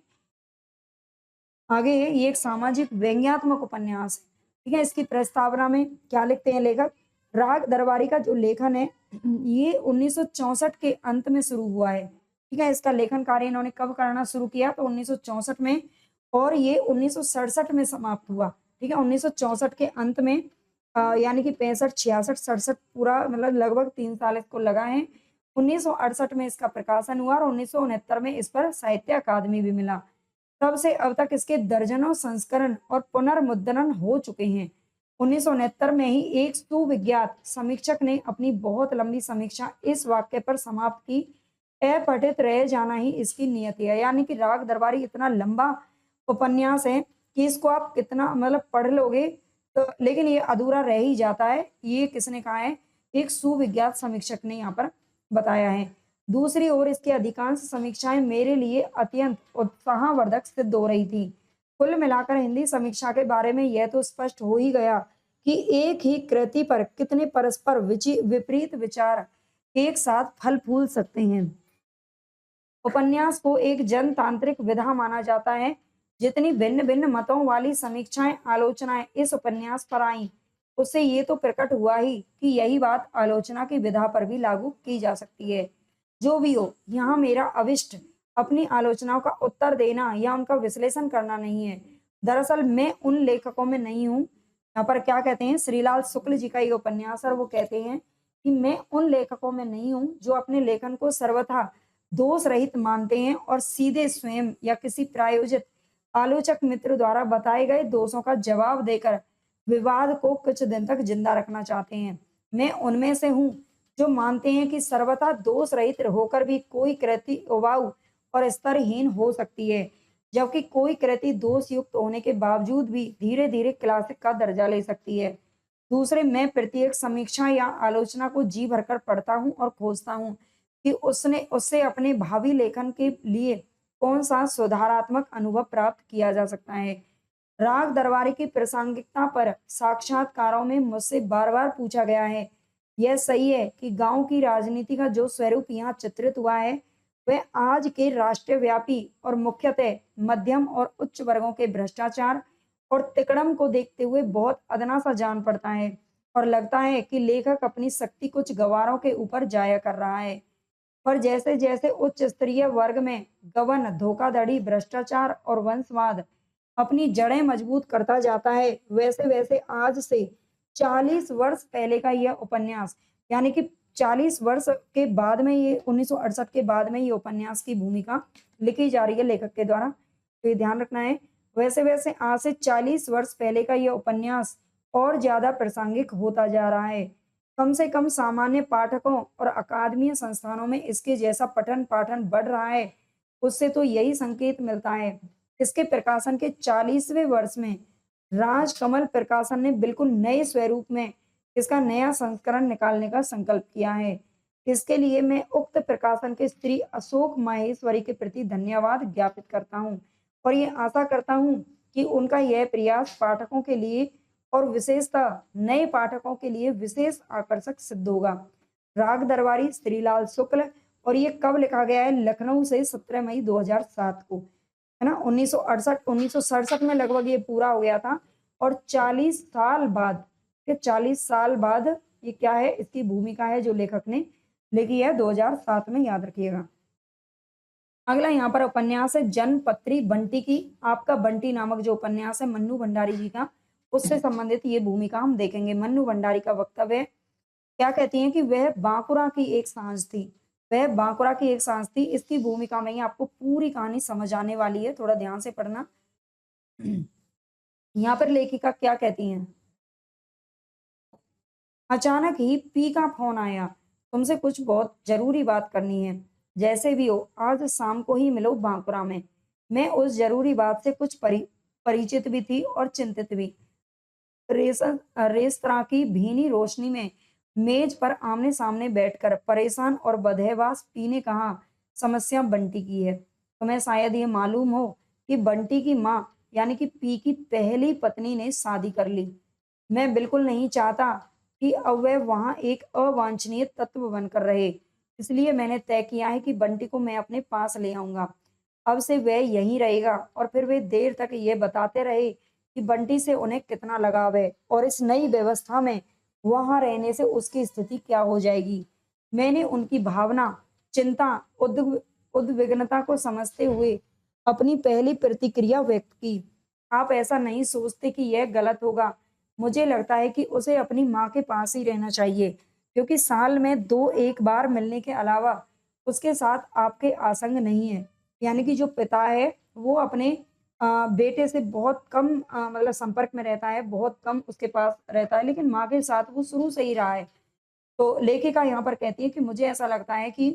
आगे ये एक सामाजिक व्यंग्यात्मक उपन्यास है। ठीक है, इसकी प्रस्तावना में क्या लिखते हैं लेखक, राग दरबारी का जो लेखन है ये 1964 के अंत में शुरू हुआ है। ठीक है, इसका लेखन कार्य इन्होंने कब करना शुरू किया, तो 1964 में, और ये 1967 में समाप्त हुआ। ठीक है, 1964 के अंत में यानी कि 65, 66, 67 पूरा मतलब लगभग 3 साल इसको लगा है। 1968 में इसका प्रकाशन हुआ और 1969 में इस पर साहित्य अकादमी भी मिला। तब से अब तक इसके दर्जनों संस्करण और पुनर्मुद्रण हो चुके हैं। 1969 में ही एक सुविज्ञात समीक्षक ने अपनी बहुत लंबी समीक्षा इस वाक्य पर समाप्त की, अपठित रह जाना ही इसकी नियति है। यानी कि राग दरबारी इतना लंबा उपन्यास है कि इसको आप कितना मतलब पढ़ लोगे तो, लेकिन ये अधूरा रह ही जाता है। ये किसने कहा है, एक सुविज्ञात समीक्षक ने यहाँ पर बताया है। दूसरी ओर इसकी अधिकांश समीक्षाएं मेरे लिए अत्यंत उत्साहवर्धक सिद्ध हो रही थी। कुल मिलाकर हिंदी समीक्षा के बारे में यह तो स्पष्ट हो ही गया कि एक ही कृति पर कितने परस्पर विपरीत विचार एक साथ फल फूल सकते हैं। उपन्यास को एक जनतांत्रिक विधा माना जाता है। जितनी भिन्न भिन्न मतों वाली समीक्षाएं आलोचनाएं इस उपन्यास पर आई, उससे ये तो प्रकट हुआ ही कि यही बात आलोचना की विधा पर भी लागू की जा सकती है। जो भी हो, यहाँ मेरा अविष्ट अपनी आलोचनाओं का उत्तर देना या उनका विश्लेषण करना नहीं है। दरअसल मैं उन लेखकों में नहीं हूँ, यहाँ पर क्या कहते हैं, श्रीलाल शुक्ल जी का ये उपन्यास है, वो कहते हैं कि मैं उन लेखकों में नहीं हूँ जो अपने लेखन को सर्वथा दोष रहित मानते हैं और सीधे स्वयं या किसी प्रायोजित आलोचक मित्र द्वारा बताए गए दोषों का जवाब देकर विवाद को कुछ दिन तक जिंदा रखना चाहते हैं। मैं उनमें से हूँ जो मानते हैं कि सर्वथा दोष रहित होकर भी कोई कृति उबाऊ और स्तरहीन हो सकती है, जबकि कोई कृति दोष युक्त होने के बावजूद भी धीरे धीरे क्लासिक का दर्जा ले सकती है। दूसरे, मैं प्रत्येक समीक्षा या आलोचना को जी भरकर पढ़ता हूँ और खोजता हूँ कि उससे अपने भावी लेखन के लिए कौन सा सुधारात्मक अनुभव प्राप्त किया जा सकता है। राग दरबारी की प्रासंगिकता पर साक्षात्कारों में मुझसे बार बार पूछा गया है यह सही है कि गांव की राजनीति का जो स्वरूप यहाँ चित्रित हुआ है, वह आज के राष्ट्रव्यापी और मुख्यतः मध्यम और उच्च वर्गों के भ्रष्टाचार और तिकड़म को देखते हुए बहुत अदना सा जान पड़ता है और लगता है कि लेखक अपनी शक्ति कुछ गवारों के ऊपर जाया कर रहा है। पर जैसे जैसे उच्च स्तरीय वर्ग में गबन, धोखाधड़ी, भ्रष्टाचार और वंशवाद अपनी जड़ें मजबूत करता जाता है, वैसे वैसे आज से 40 वर्ष पहले का यह उपन्यास, यानी कि 40 वर्ष के बाद में, ये 1968 के बाद में ये उपन्यास की भूमिका लिखी जा रही है लेखक के द्वारा, तो ये ध्यान रखना है। वैसे वैसे आज से 40 वर्ष पहले का यह उपन्यास और ज्यादा प्रासंगिक होता जा रहा है। कम से कम सामान्य पाठकों और अकादमी संस्थानों में इसके जैसा पठन पाठन बढ़ रहा है, उससे तो यही संकेत मिलता है। इसके प्रकाशन के 40वें वर्ष में राजकमल प्रकाशन ने बिल्कुल नए स्वरूप में इसका नया संस्करण निकालने का संकल्प किया है। इसके लिए मैं उक्त प्रकाशन के श्री अशोक माहेश्वरी के प्रति धन्यवाद ज्ञापित करता हूँ और ये आशा करता हूँ कि उनका यह प्रयास पाठकों के लिए और विशेषतः नए पाठकों के लिए विशेष आकर्षक सिद्ध होगा। राग दरबारी, श्रीलाल शुक्ल, और ये कब लिखा गया है? लखनऊ से 17 मई 2007 को, है ना। 1967 में लगभग ये पूरा हो गया था और 40 साल बाद, ये 40 साल बाद ये क्या है, इसकी भूमिका है जो लेखक ने लिखी है 2007 में, याद रखिएगा। अगला यहाँ पर उपन्यास है जनपत्री बंटी की। आपका बंटी नामक जो उपन्यास है मन्नू भंडारी जी का, उससे संबंधित ये भूमिका हम देखेंगे। मन्नू भंडारी का वक्तव्य क्या कहती हैं कि वह बांकुरा की एक सांझ थी, वह बांकुरा की एक सांझ थी। इसकी भूमिका में ही आपको पूरी कहानी समझ आने वाली है, थोड़ा ध्यान से पढ़ना। यहाँ पर लेखिका क्या कहती हैं? अचानक ही पी का फोन आया, तुमसे कुछ बहुत जरूरी बात करनी है, जैसे भी हो आज शाम को ही मिलो बांकुरा में। मैं उस जरूरी बात से कुछ परिचित भी थी और चिंतित भी। रेस्तरां की भीनी रोशनी में मेज पर आमने सामने बैठकर परेशान और बदहवास पी ने कहा, समस्या बंटी की है। तुम्हें शायद ये मालूम हो कि बंटी की माँ यानी कि पी की पहली पत्नी ने शादी कर ली। मैं बिल्कुल नहीं चाहता कि अब वह वहां एक अवांछनीय तत्व बनकर रहे, इसलिए मैंने तय किया है कि बंटी को मैं अपने पास ले आऊंगा। अब से वह यहीं रहेगा और फिर वे देर तक ये बताते रहे कि बंटी से उन्हें कितना लगाव है और इस नई व्यवस्था में वहां रहने से उसकी स्थिति क्या हो जाएगी। मैंने उनकी भावना, चिंता, उद्विग्नता को समझते हुए अपनी पहली प्रतिक्रिया व्यक्त की। आप ऐसा नहीं सोचते कि यह गलत होगा? मुझे लगता है कि उसे अपनी माँ के पास ही रहना चाहिए, क्योंकि साल में 2 एक बार मिलने के अलावा उसके साथ आपके आसंग नहीं है। यानी कि जो पिता है वो अपने बेटे से बहुत कम मतलब संपर्क में रहता है, बहुत कम उसके पास रहता है, लेकिन माँ के साथ वो शुरू से ही रहा है। तो लेखिका यहाँ पर कहती है कि मुझे ऐसा लगता है कि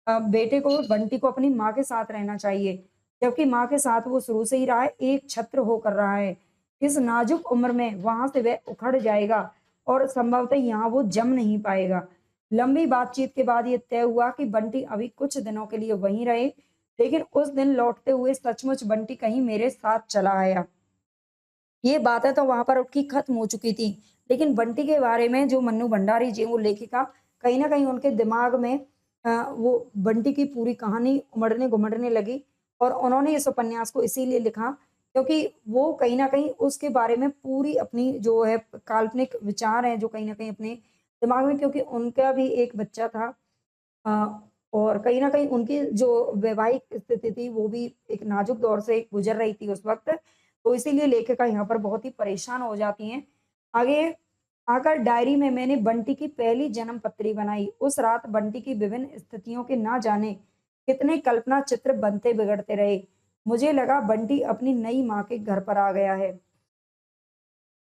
बेटे को, बंटी को अपनी माँ के साथ रहना चाहिए, जबकि माँ के साथ वो शुरू से ही रहा है, एक छत्र होकर रहा है। इस नाजुक उम्र में वहां से वह उखड़ जाएगा और संभवतः यहाँ वो जम नहीं पाएगा। लंबी बातचीत के बाद ये तय हुआ कि बंटी अभी कुछ दिनों के लिए वहीं रहे, लेकिन उस दिन लौटते हुए सचमुच बंटी कहीं मेरे साथ चला आया। ये बातें तो वहां पर उसकी खत्म हो चुकी थी, लेकिन बंटी के बारे में जो मन्नू भंडारी जी, वो लेखिका, कहीं ना कहीं उनके दिमाग में वो बंटी की पूरी कहानी उमड़ने घुमड़ने लगी और उन्होंने इस उपन्यास को इसीलिए लिखा क्योंकि वो कहीं ना कहीं उसके बारे में पूरी अपनी जो है काल्पनिक विचार है जो कहीं ना कहीं अपने दिमाग में, क्योंकि उनका भी एक बच्चा था और कहीं न कहीं उनकी जो वैवाहिक स्थिति थी वो भी एक नाजुक दौर से गुज़र रही थी उस वक़्त, तो इसीलिए लेखिका यहाँ पर बहुत ही परेशान हो जाती हैं। आगे आकर डायरी में मैंने बंटी की पहली जन्म पत्री बनाई। उस रात बंटी की विभिन्न स्थितियों के ना जाने कितने कल्पना चित्र बनते बिगड़ते रहे। मुझे लगा बंटी अपनी नई माँ के घर पर आ गया है।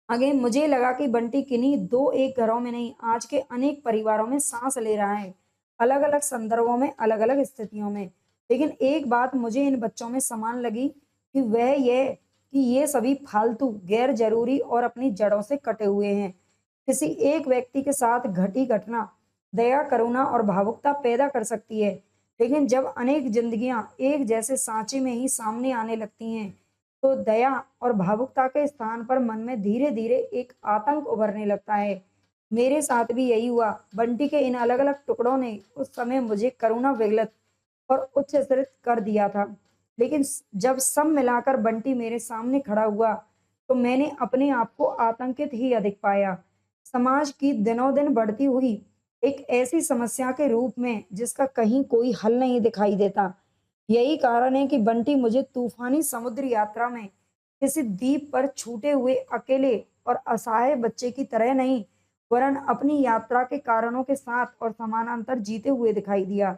आगे मुझे लगा कि बंटी किन्हीं 2 एक घरों में नहीं, आज के अनेक परिवारों में सांस ले रहा है, अलग-अलग संदर्भों में, अलग-अलग स्थितियों में। लेकिन एक बात मुझे इन बच्चों में समान लगी कि वह यह कि ये सभी फालतू, गैर जरूरी और अपनी जड़ों से कटे हुए हैं। किसी एक व्यक्ति के साथ घटी घटना दया, करुणा और भावुकता पैदा कर सकती है, लेकिन जब अनेक जिंदगियां एक जैसे सांचे में ही सामने आने लगती हैं, तो दया और भावुकता के स्थान पर मन में धीरे धीरे एक आतंक उभरने लगता है। मेरे साथ भी यही हुआ। बंटी के इन अलग-अलग टुकड़ों ने उस समय मुझे करुणा विगलित और उच्छृंखलित कर दिया था। लेकिन जब सब मिलाकर बंटी मेरे सामने खड़ा हुआ, तो मैंने अपने आप को आतंकित ही अधिक पाया। समाज की दिनों-दिन बढ़ती हुई एक ऐसी समस्या के रूप में जिसका कहीं कोई हल नहीं दिखाई देता। यही कारण है कि बंटी मुझे तूफानी समुद्र यात्रा में किसी द्वीप पर छूटे हुए अकेले और असहाय बच्चे की तरह नहीं, वरन अपनी यात्रा के कारणों के साथ और समानांतर जीते हुए दिखाई दिया।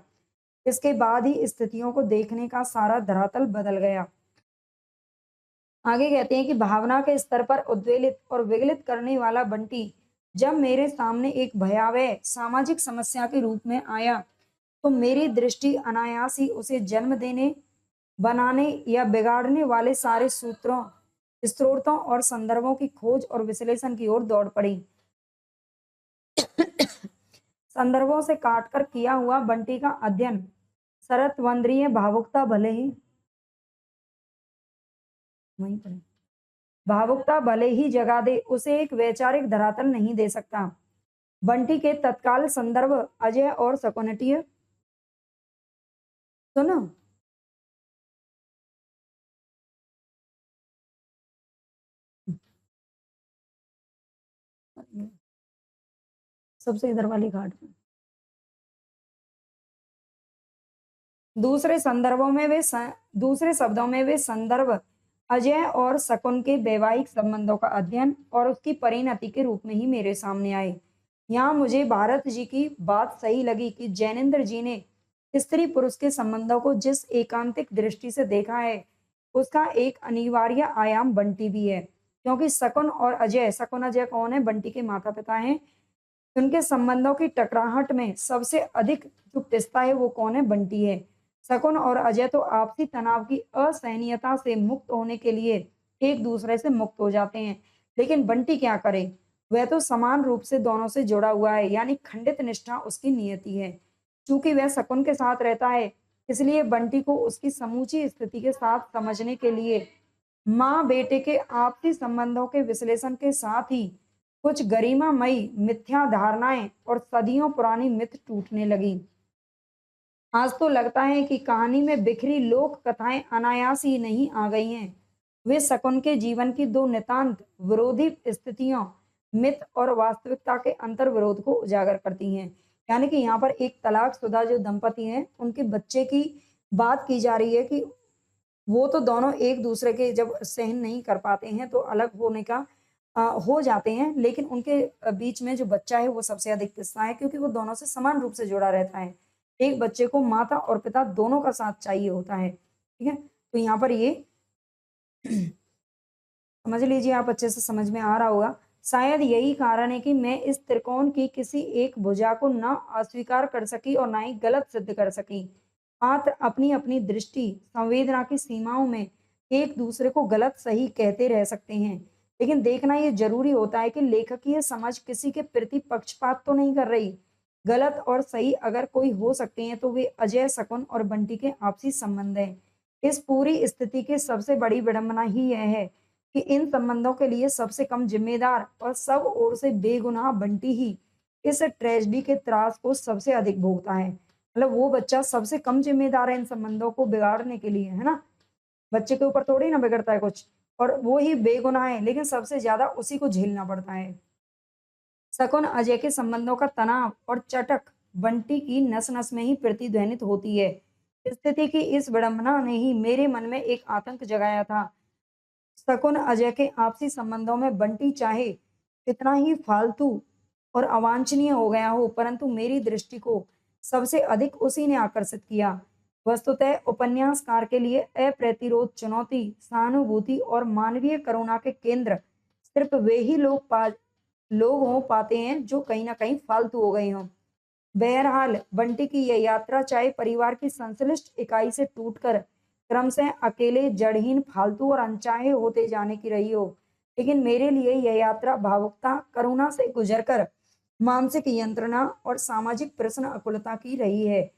इसके बाद ही स्थितियों को देखने का सारा धरातल बदल गया। आगे कहते हैं कि भावना के स्तर पर उद्वेलित और विगलित करने वाला बंटी जब मेरे सामने एक भयावह सामाजिक समस्या के रूप में आया, तो मेरी दृष्टि अनायास ही उसे जन्म देने, बनाने या बिगाड़ने वाले सारे सूत्रों, स्रोतों और संदर्भों की खोज और विश्लेषण की ओर दौड़ पड़ी। संदर्भों से काटकर किया हुआ बंटी का अध्ययन शरतवंद्रीय भावुकता भले ही वहीं पर भावुकता भले ही जगा दे, उसे एक वैचारिक धरातल नहीं दे सकता। बंटी के तत्काल संदर्भ अजय और शकुंतला सुनो सबसे इधर वाली घाट में दूसरे संदर्भों में वे दूसरे शब्दों में वे संदर्भ अजय और शकुन के वैवाहिक संबंधों का अध्ययन और उसकी परिणति के रूप में ही मेरे सामने आए। यहाँ मुझे भारत जी की बात सही लगी कि जैनेन्द्र जी ने स्त्री पुरुष के संबंधों को जिस एकांतिक दृष्टि से देखा है, उसका एक अनिवार्य आयाम बंटी भी है। क्योंकि शकुन अजय कौन है? बंटी के माता पिता हैं। उनके संबंधों की टकराहट में सबसे अधिक जो पिसता है वो कौन है? बंटी है। शकुन और अजय तो आपसी तनाव की असहनीयता से मुक्त होने के लिए एक दूसरे से मुक्त हो जाते हैं, लेकिन बंटी क्या करे? वह तो समान रूप से दोनों से जुड़ा हुआ है, यानी खंडित निष्ठा उसकी नियति है। चूंकि वह शकुन के साथ रहता है, इसलिए बंटी को उसकी समूची स्थिति के साथ समझने के लिए माँ बेटे के आपसी संबंधों के विश्लेषण के साथ ही कुछ गरिमामयी मिथ्या धारणाएं और सदियों पुरानी मिथ टूटने लगी। आज तो लगता है कि कहानी में बिखरी लोक कथाएं अनायास ही नहीं आ गई हैं। वे शकुन के जीवन की दो नितांत विरोधी स्थितियों, मिथ और वास्तविकता के अंतर विरोध को उजागर करती हैं। यानी कि यहाँ पर एक तलाकशुदा जो दंपति हैं, उनके बच्चे की बात की जा रही है कि वो तो दोनों एक दूसरे के जब सहन नहीं कर पाते हैं तो अलग होने का हो जाते हैं, लेकिन उनके बीच में जो बच्चा है वो सबसे अधिक किस्सा है, क्योंकि वो दोनों से समान रूप से जुड़ा रहता है। एक बच्चे को माता और पिता दोनों का साथ चाहिए होता है, ठीक है? तो यहाँ पर ये समझ लीजिए, आप अच्छे से समझ में आ रहा होगा। शायद यही कारण है कि मैं इस त्रिकोण की किसी एक भुजा को ना अस्वीकार कर सकी और ना ही गलत सिद्ध कर सकी। पात्र अपनी-अपनी दृष्टि, संवेदना की सीमाओं में एक दूसरे को गलत सही कहते रह सकते हैं। लेकिन देखना ये ज़रूरी होता है कि लेखकीय समझ किसी के प्रति पक्षपात तो नहीं कर रही। गलत और सही अगर कोई हो सकते हैं तो वे अजय, शकुन और बंटी के आपसी संबंध हैं। इस पूरी स्थिति की सबसे बड़ी विडंबना ही यह है कि इन संबंधों के लिए सबसे कम जिम्मेदार और सब ओर से बेगुनाह बंटी ही इस ट्रेजेडी के त्रास को सबसे अधिक भोगता है। मतलब वो बच्चा सबसे कम जिम्मेदार है इन संबंधों को बिगाड़ने के लिए, है ना? बच्चे के ऊपर थोड़ी ना बिगड़ता है कुछ, और वो ही बेगुनाह है, लेकिन सबसे ज्यादा उसी को झेलना पड़ता है। शकुन अजय के संबंधों का तनाव और चटक बंटी की नस नस में ही प्रतिध्वनित होती है। स्थिति की इस विडंबना ने ही मेरे मन में एक आतंक जगाया था। शकुन अजय के आपसी संबंधों में बंटी चाहे कितना ही फालतू और अवांछनीय हो गया हो, परंतु मेरी दृष्टि को सबसे अधिक उसी ने आकर्षित किया। वस्तुतः उपन्यासकार के लिए अप्रतिरोध चुनौती, सहानुभूति और मानवीय करुणा के केंद्र सिर्फ वे ही लोग हो पाते हैं जो कहीं ना कहीं फालतू हो गए हों। बहरहाल बंटी की यह यात्रा चाहे परिवार की संश्लिष्ट इकाई से टूटकर क्रमशः अकेले, जड़हीन, फालतू और अनचाहे होते जाने की रही हो, लेकिन मेरे लिए यह यात्रा भावुकता, करुणा से गुजरकर मानसिक यंत्रणा और सामाजिक प्रश्न अकुलता की रही है।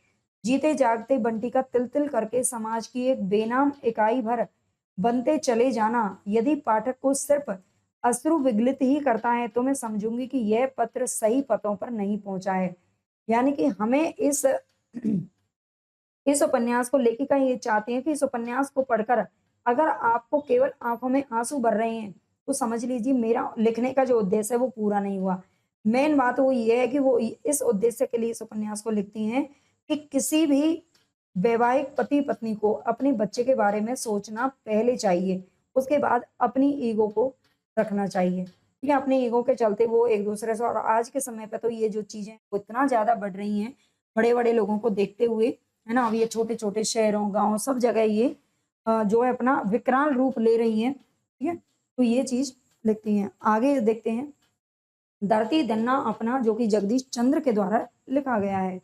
जीते जागते बंटी का तिल तिल करके समाज की एक बेनाम इकाई भर बनते चले जाना यदि पाठक को सिर्फ अश्रु विगलित ही करता है तो मैं समझूंगी कि यह पत्र सही पतों पर नहीं पहुंचा है। यानी कि हमें इस उपन्यास को लेखिका ये चाहती है कि इस उपन्यास को पढ़कर अगर आपको केवल आंखों में आंसू भर रहे हैं तो समझ लीजिए मेरा लिखने का जो उद्देश्य है वो पूरा नहीं हुआ। मेन बात वो ये है कि वो इस उद्देश्य के लिए इस उपन्यास को लिखती हैं कि किसी भी वैवाहिक पति पत्नी को अपने बच्चे के बारे में सोचना पहले चाहिए, उसके बाद अपनी ईगो को रखना चाहिए। ठीक है, अपने ईगो के चलते वो एक दूसरे से, और आज के समय पे तो ये जो चीजें वो इतना ज्यादा बढ़ रही हैं बड़े बड़े लोगों को देखते हुए, है ना। अब ये छोटे छोटे शहरों गांव सब जगह ये जो है अपना विकराल रूप ले रही हैं। ठीक है, तो ये चीज लिखती हैं। आगे देखते हैं धरती धन्ना अपना, जो कि जगदीश चंद्र के द्वारा लिखा गया है।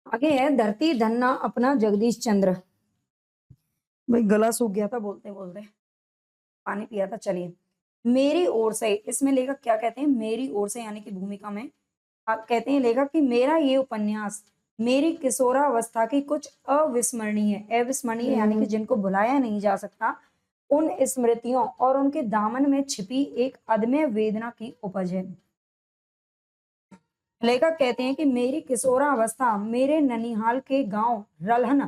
आगे है धरती धन्ना अपना जगदीश चंद्र। भाई गला सूख गया था बोलते बोलते, पानी पिया था। चलिए, मेरी ओर से, इसमें लेखक क्या कहते हैं, मेरी ओर से यानी कि भूमिका में आप कहते हैं लेखक कि मेरा ये उपन्यास मेरी किशोरावस्था की कुछ अविस्मरणीय, अविस्मरणीय यानी कि जिनको भुलाया नहीं जा सकता, उन स्मृतियों और उनके दामन में छिपी एक अदम्य वेदना की उपज है। लेखक कहते हैं कि मेरी किशोरावस्था मेरे ननिहाल के गांव रलहन,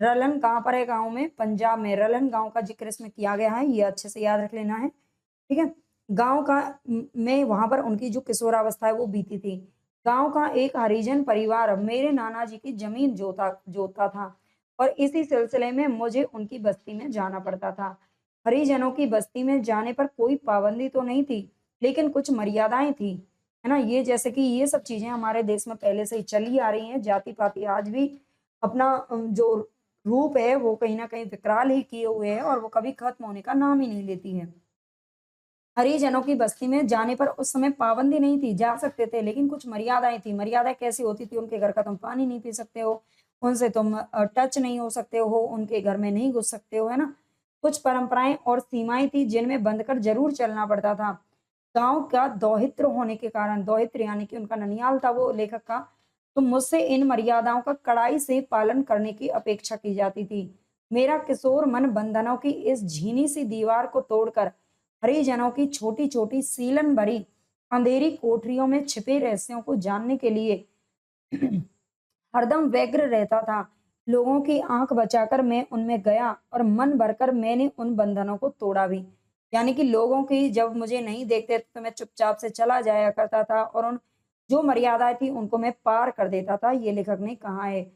रलन कहाँ पर है, गांव में पंजाब में रलन गांव का जिक्र इसमें किया गया है, ये अच्छे से याद रख लेना है। ठीक है, गांव का में वहां पर उनकी जो किशोरावस्था है वो बीती थी। गांव का एक हरिजन परिवार मेरे नाना जी की जमीन जोता था और इसी सिलसिले में मुझे उनकी बस्ती में जाना पड़ता था। हरिजनों की बस्ती में जाने पर कोई पाबंदी तो नहीं थी, लेकिन कुछ मर्यादाएं थी, है ना। ये जैसे कि ये सब चीजें हमारे देश में पहले से ही चली आ रही हैं। जाति पाति आज भी अपना जो रूप है वो कहीं ना कहीं विकराल ही किए हुए है और वो कभी खत्म होने का नाम ही नहीं लेती है। हरिजनों की बस्ती में जाने पर उस समय पाबंदी नहीं थी, जा सकते थे, लेकिन कुछ मर्यादाएं थी। मर्यादाएं कैसी होती थी, उनके घर का तुम पानी नहीं पी सकते हो, उनसे तुम टच नहीं हो सकते हो, उनके घर में नहीं घुस सकते हो, है ना। कुछ परंपराएं और सीमाएं थी जिनमें बंधकर जरूर चलना पड़ता था। गांव का दौहित्र होने के कारण, दौहित्र यानी कि उनका ननियाल था वो लेखक का, तो मुझसे इन मर्यादाओं का कड़ाई से पालन करने की अपेक्षा की जाती थी। मेरा किशोर मन बंधनों की इस झीनी सी दीवार को तोड़कर हरिजनों की छोटी छोटी सीलन भरी अंधेरी कोठरियों में छिपे रहस्यों को जानने के लिए हरदम व्यग्र रहता था। लोगों की आंख बचाकर मैं उनमें गया और मन भरकर मैंने उन बंधनों को तोड़ा भी। यानी कि लोगों की जब मुझे नहीं देखते तो मैं चुपचाप से चला जाया करता था और उन जो मर्यादाएं थी उनको मैं पार कर देता था, ये लेखक ने कहा है।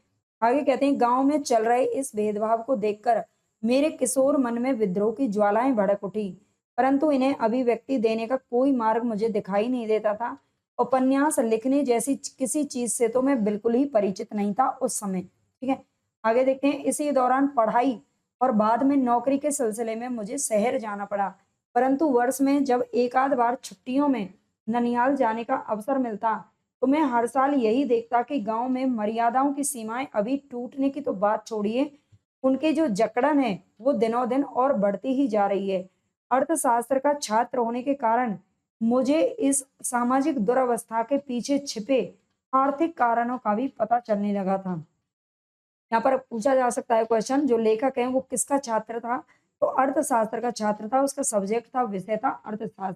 आगे कहते हैं गांव में चल रहे इस भेदभाव को देखकर मेरे किशोर मन में विद्रोह की ज्वालाएं भड़क उठी, परंतु इन्हें अभिव्यक्ति देने का कोई मार्ग मुझे दिखाई नहीं देता था। उपन्यास लिखने जैसी किसी चीज से तो मैं बिल्कुल ही परिचित नहीं था उस समय। ठीक है, आगे देखते हैं इसी दौरान पढ़ाई और बाद में नौकरी के सिलसिले में मुझे शहर जाना पड़ा, परंतु वर्ष में जब एक आध बार छुट्टियों में ननिहाल जाने का अवसर मिलता तो मैं हर साल यही देखता कि गांव में मर्यादाओं की सीमाएं अभी टूटने की तो बात छोड़िए, उनके जो जकड़न है वो दिनों दिन और बढ़ती ही जा रही है। अर्थशास्त्र का छात्र होने के कारण मुझे इस सामाजिक दुरावस्था के पीछे छिपे आर्थिक कारणों का भी पता चलने लगा था। यहाँ पर पूछा जा सकता है क्वेश्चन, जो लेखक है वो किसका छात्र था, तो अर्थशास्त्र का छात्र था, उसका सब्जेक्ट था, विषय था अर्थशास्त्र।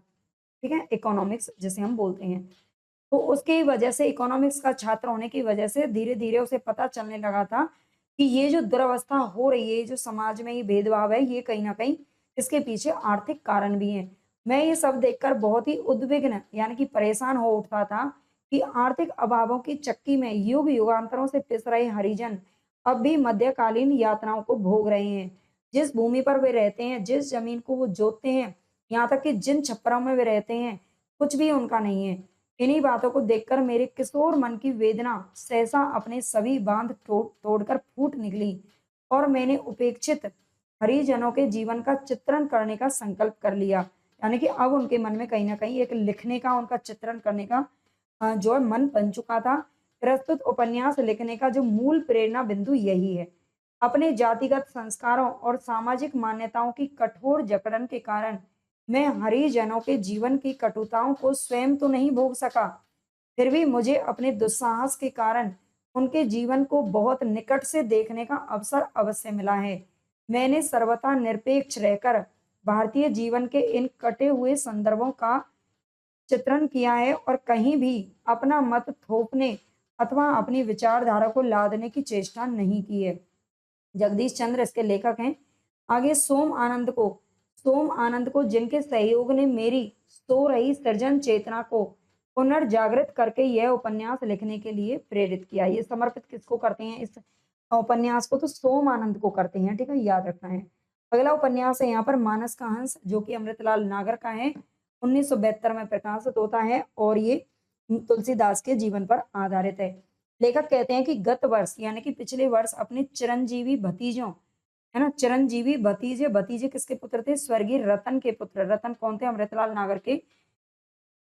ठीक है, इकोनॉमिक्स जिसे हम बोलते हैं। तो उसकी वजह से, इकोनॉमिक्स का छात्र होने की वजह से धीरे धीरे उसे पता चलने लगा था कि ये जो दुरावस्था हो रही है, जो समाज में ये भेदभाव है, ये कहीं ना कहीं इसके पीछे आर्थिक कारण भी है। मैं ये सब देखकर बहुत ही उद्विग्न यानी कि परेशान हो उठता था कि आर्थिक अभावों की चक्की में युग युगांतरों से पिस रहे हरिजन अब भी मध्यकालीन यातनाओं को भोग रहे हैं। जिस भूमि पर वे रहते हैं, जिस जमीन को वो जोतते हैं, यहाँ तक कि जिन छप्परों में वे रहते हैं, कुछ भी उनका नहीं है। इन्हीं बातों को देखकर मेरे किशोर मन की वेदना सहसा अपने सभी बांध तोड़कर फूट निकली और मैंने उपेक्षित हरिजनों के जीवन का चित्रण करने का संकल्प कर लिया। यानी कि अब उनके मन में कहीं न कहीं एक लिखने का, उनका चित्रण करने का जो है मन बन चुका था। प्रस्तुत उपन्यास लिखने का जो मूल प्रेरणा बिंदु यही है। अपने जातिगत संस्कारों और सामाजिक मान्यताओं की कठोर जकड़न के कारण मैं हरिजनों के जीवन की कटुताओं को स्वयं तो नहीं भोग सका, फिर भी मुझे अपने दुस्साहस के कारण उनके जीवन को बहुत निकट से देखने का अवसर अवश्य मिला है। मैंने सर्वथा निरपेक्ष रहकर भारतीय जीवन के इन कटे हुए संदर्भों का चित्रण किया है और कहीं भी अपना मत थोपने अथवा अपनी विचारधारा को लादने की चेष्टा नहीं की है। जगदीश चंद्र इसके लेखक हैं। आगे सोम आनंद को जिनके सहयोग ने मेरी सो रही सृजन चेतना को पुनर्जागृत करके यह उपन्यास लिखने के लिए प्रेरित किया। ये समर्पित किसको करते हैं इस उपन्यास को? तो सोम आनंद को करते हैं, ठीक है, याद रखना है। अगला उपन्यास है यहाँ पर मानस का हंस, जो कि अमृतलाल नागर का है, 1972 में प्रकाशित होता है और ये तुलसीदास के जीवन पर आधारित है। लेखक कहते हैं कि गत वर्ष यानी कि पिछले वर्ष अपने चिरंजीवी भतीजों, है ना, चिरंजीवी भतीजे, भतीजे किसके पुत्र थे? स्वर्गीय रतन के पुत्र। रतन कौन थे? अमृतलाल नागर के